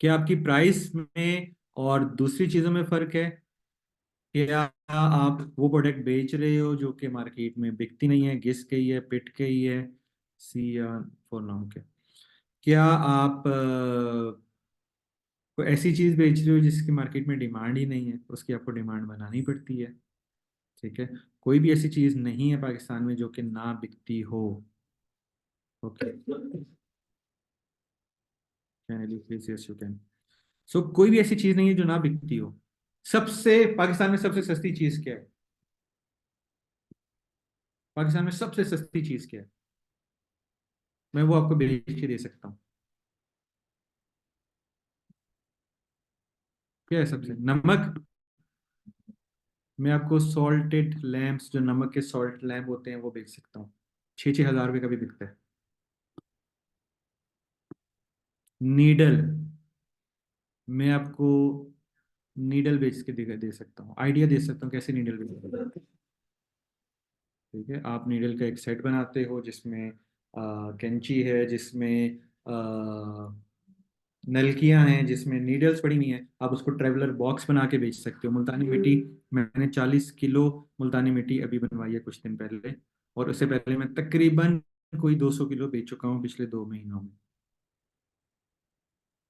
क्या आपकी प्राइस में और दूसरी चीजों में फर्क है? क्या आप वो प्रोडक्ट बेच रहे हो जो कि मार्केट में बिकती नहीं है, घिस गई है, पिट गई है, सी या फॉर नाउ के? क्या आप कोई ऐसी चीज बेच रहे हो जिसकी मार्केट में डिमांड ही नहीं है, उसकी आपको डिमांड बनानी पड़ती है, ठीक है। कोई भी ऐसी चीज नहीं है पाकिस्तान में जो कि ना बिकती हो, okay. Please yes you can. So कोई भी ऐसी चीज नहीं है जो ना बिकती हो। सबसे पाकिस्तान में सबसे सस्ती चीज क्या है? पाकिस्तान में सबसे सस्ती चीज क्या है? मैं वो आपको बेच के दे सकता हूँ। क्या है सबसे? नमक। मैं आपको सॉल्टेड लैम्प्स, जो नमक के सॉल्ट लैम्प होते हैं, वो बेच सकता हूँ। 6-6 हज़ार रुपये का भी बिकता है। नीडल, मैं आपको नीडल बेच के दे सकता हूँ, आइडिया दे सकता हूँ कैसे नीडल बेच, ठीक है। आप नीडल का एक सेट बनाते हो जिसमें कैंची है, जिसमें नलकियां हैं, जिसमें नीडल्स पड़ी हुई हैं, आप उसको ट्रेवलर बॉक्स बना के बेच सकते हो। मुल्तानी मिट्टी, मैंने 40 किलो मुल्तानी मिट्टी अभी बनवाई है कुछ दिन पहले, और उससे पहले मैं तकरीबन कोई 200 किलो बेच चुका हूँ पिछले 2 महीनों में।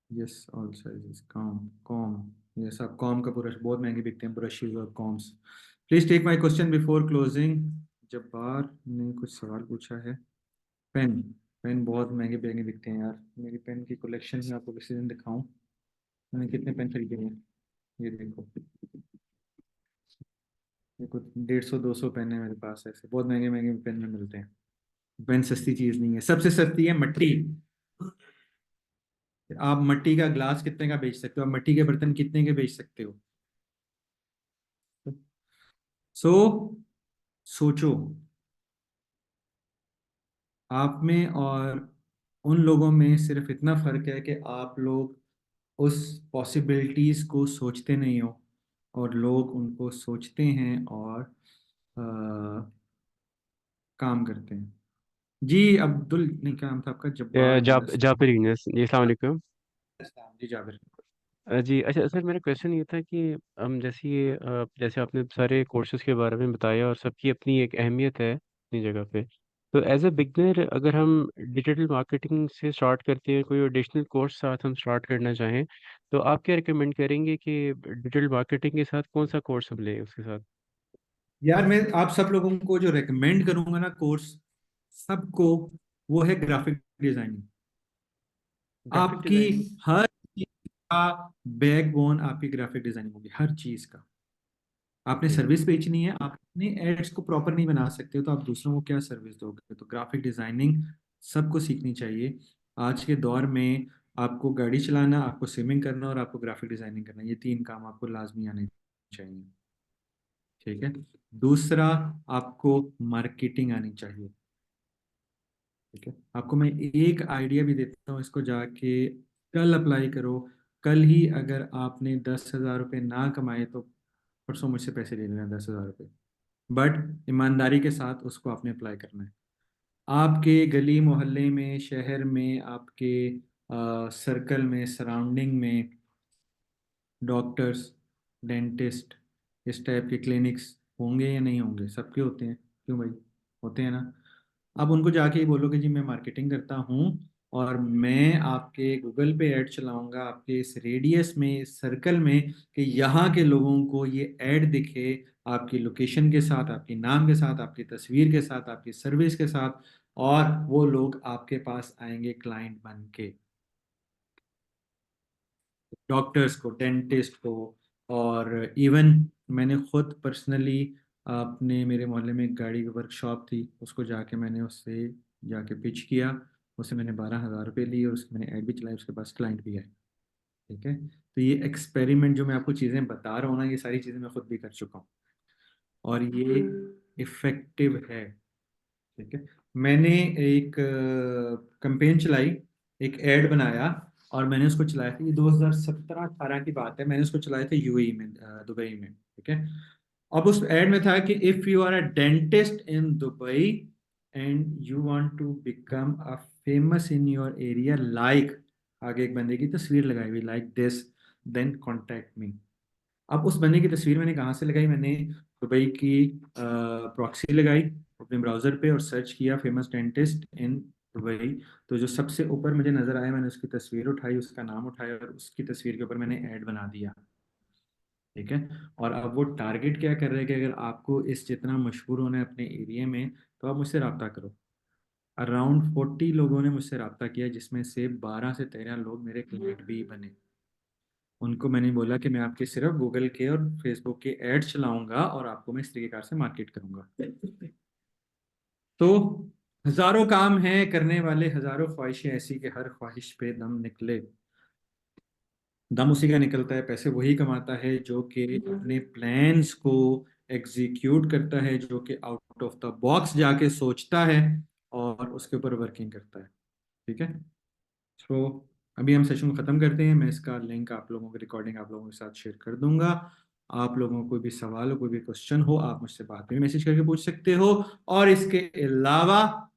Yes all sizes, com com, ये सब कॉम का ब्रश बहुत महंगे बिकते हैं, ब्रशेज और combs. Please take my question before closing. Jabbar ने कुछ सवाल पूछा है। पेन, पेन बहुत महंगे महंगे बिकते हैं यार, मेरी पेन की कलेक्शन में आपको किसी दिन दिखाऊं मैंने कितने पेन खरीदे हैं। ये देखो, ये कुछ 150-200 पेन है मेरे पास, ऐसे बहुत महंगे महंगे पेन में मिलते हैं। पेन सस्ती चीज नहीं है, सबसे सस्ती है मट्टी। आप मट्टी का ग्लास कितने का बेच सकते हो, आप मट्टी के बर्तन कितने के बेच सकते हो? सो सोचो, आप में और उन लोगों में सिर्फ इतना फर्क है कि आप लोग उस पॉसिबिलिटीज को सोचते नहीं हो और लोग उनको सोचते हैं और काम करते हैं। जी अब्दुल, नहीं क्या नाम था आपका? जब्बार यूनिस। जाबिर यूनिस जी, अस्सलाम वालेकुम। जी जाबिर। जी अच्छा सर, मेरा क्वेश्चन ये था कि हम जैसे ये जैसे आपने सारे कोर्सेज के बारे में बताया और सबकी अपनी एक अहमियत है अपनी जगह पे। तो एज अ बिगनर अगर हम डिजिटल मार्केटिंग से स्टार्ट करते हैं, कोई एडिशनल कोर्स साथ हम स्टार्ट करना चाहें, तो आप क्या रिकमेंड करेंगे कि डिजिटल मार्केटिंग के साथ कौन सा कोर्स हम लें उसके साथ? यार मैं आप सब लोगों को जो रेकमेंड करूंगा ना कोर्स, सबको, वो है ग्राफिक डिजाइनिंग। ग्राफिक आपकी डिजाइनिंग। हर चीज का बैकबोन आपकी ग्राफिक डिजाइनिंग होगी, हर चीज का। आपने ओके। सर्विस बेचनी है, आप अपने एड्स को प्रॉपर नहीं बना सकते हो तो आप दूसरों को क्या सर्विस दोगे? तो ग्राफिक डिजाइनिंग सबको सीखनी चाहिए। आज के दौर में आपको गाड़ी चलाना, आपको स्विमिंग करना और आपको ग्राफिक डिजाइनिंग करना, ये तीन काम आपको लाजमी आने चाहिए। ठीक है। दूसरा, आपको मार्केटिंग आनी चाहिए। ठीक है। आपको मैं एक आइडिया भी देता हूँ, इसको जाके कल अप्लाई करो। कल ही अगर आपने 10,000 रुपये ना कमाए तो परसों मुझसे पैसे ले लेना, 10,000 रुपये। बट ईमानदारी के साथ उसको आपने अप्लाई करना है। आपके गली मोहल्ले में, शहर में, आपके सर्कल में, सराउंडिंग में डॉक्टर्स, डेंटिस्ट, इस टाइप के क्लिनिक्स होंगे या नहीं होंगे? सबके होते हैं, क्यों भाई? होते हैं ना। अब उनको जाके ही बोलो कि जी मैं मार्केटिंग करता हूँ और मैं आपके गूगल पे ऐड चलाऊंगा आपके इस रेडियस में, इस सर्कल में, कि यहाँ के लोगों को ये ऐड दिखे आपकी लोकेशन के साथ, आपके नाम के साथ, आपकी तस्वीर के साथ, आपकी सर्विस के साथ, और वो लोग आपके पास आएंगे क्लाइंट बन के। डॉक्टर्स को, डेंटिस्ट को, और इवन मैंने खुद पर्सनली अपने, मेरे मोहल्ले में एक गाड़ी की वर्कशॉप थी, उसको जाके मैंने उससे जाके पिच किया। उससे मैंने 12,000 रुपये लिए और उसकी मैंने ऐड भी चलाई, उसके पास क्लाइंट भी आए। ठीक है। तो ये एक्सपेरिमेंट जो मैं आपको चीज़ें बता रहा हूँ ना, ये सारी चीज़ें मैं खुद भी कर चुका हूँ और ये इफेक्टिव है। ठीक है। मैंने एक कैंपेन चलाई, एक एड बनाया और मैंने उसको चलाया था, ये 2017-18 की बात है। मैंने उसको चलाया था यूएई में, दुबई में। ठीक है। अब उस एड में था कि if you are a dentist in Dubai and you want to become a famous in your area, like, आगे एक बंदे की तस्वीर लगाई हुई, like this, then contact me. अब उस बंदे की तस्वीर मैंने कहाँ से लगाई? मैंने दुबई की प्रॉक्सी लगाई अपने ब्राउजर पे और सर्च किया फेमस डेंटिस्ट इन दुबई। तो जो सबसे ऊपर मुझे नजर आया, मैंने उसकी तस्वीर उठाई, उसका नाम उठाया और उसकी तस्वीर के ऊपर मैंने ऐड बना दिया। ठीक है। और अब वो टारगेट क्या कर रहे हैं कि अगर आपको इस जितना मशहूर होना है अपने एरिया में, तो आप मुझसे रब्ता करो। अराउंड 40 लोगों ने मुझसे रब्ता किया, जिसमें से 12 से 13 लोग मेरे क्लाइंट भी बने। उनको मैंने बोला कि मैं आपके सिर्फ गूगल के और फेसबुक के ऐड चलाऊंगा और आपको मैं इस तरीके से मार्केट करूंगा। तो हजारों काम हैं करने वाले, हजारों ख्वाहिशें ऐसी कि हर ख्वाहिश पे दम निकले। दम उसी का निकलता है, पैसे वही कमाता है जो कि अपने प्लान्स को एग्जीक्यूट करता है, जो कि आउट ऑफ द बॉक्स जाके सोचता है और उसके ऊपर वर्किंग करता है। ठीक है। तो अभी हम सेशन को ख़त्म करते हैं। मैं इसका लिंक आप लोगों की, रिकॉर्डिंग आप लोगों के साथ शेयर कर दूंगा। आप लोगों को कोई भी सवाल हो, कोई भी क्वेश्चन हो, आप मुझसे बाद में मैसेज करके पूछ सकते हो। और इसके अलावा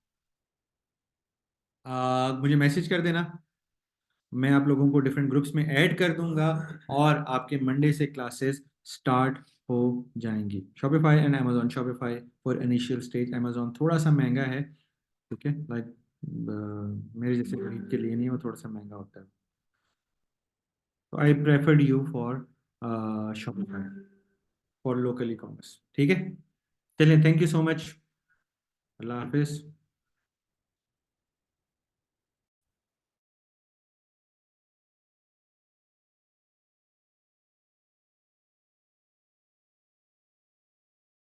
मुझे मैसेज कर देना, मैं आप लोगों को डिफरेंट ग्रुप्स में ऐड कर दूंगा और आपके मंडे से क्लासेस स्टार्ट हो जाएंगी। Shopify and Amazon. Shopify for initial stage, Amazon थोड़ा सा महंगा है। ठीक है। लाइक मेरे जैसे गरीब के लिए नहीं, वो थोड़ा सा महंगा होता है। तो आई preferred you for Shopify for local e commerce. ठीक है। चलिए, thank you so much. Allah Hafiz.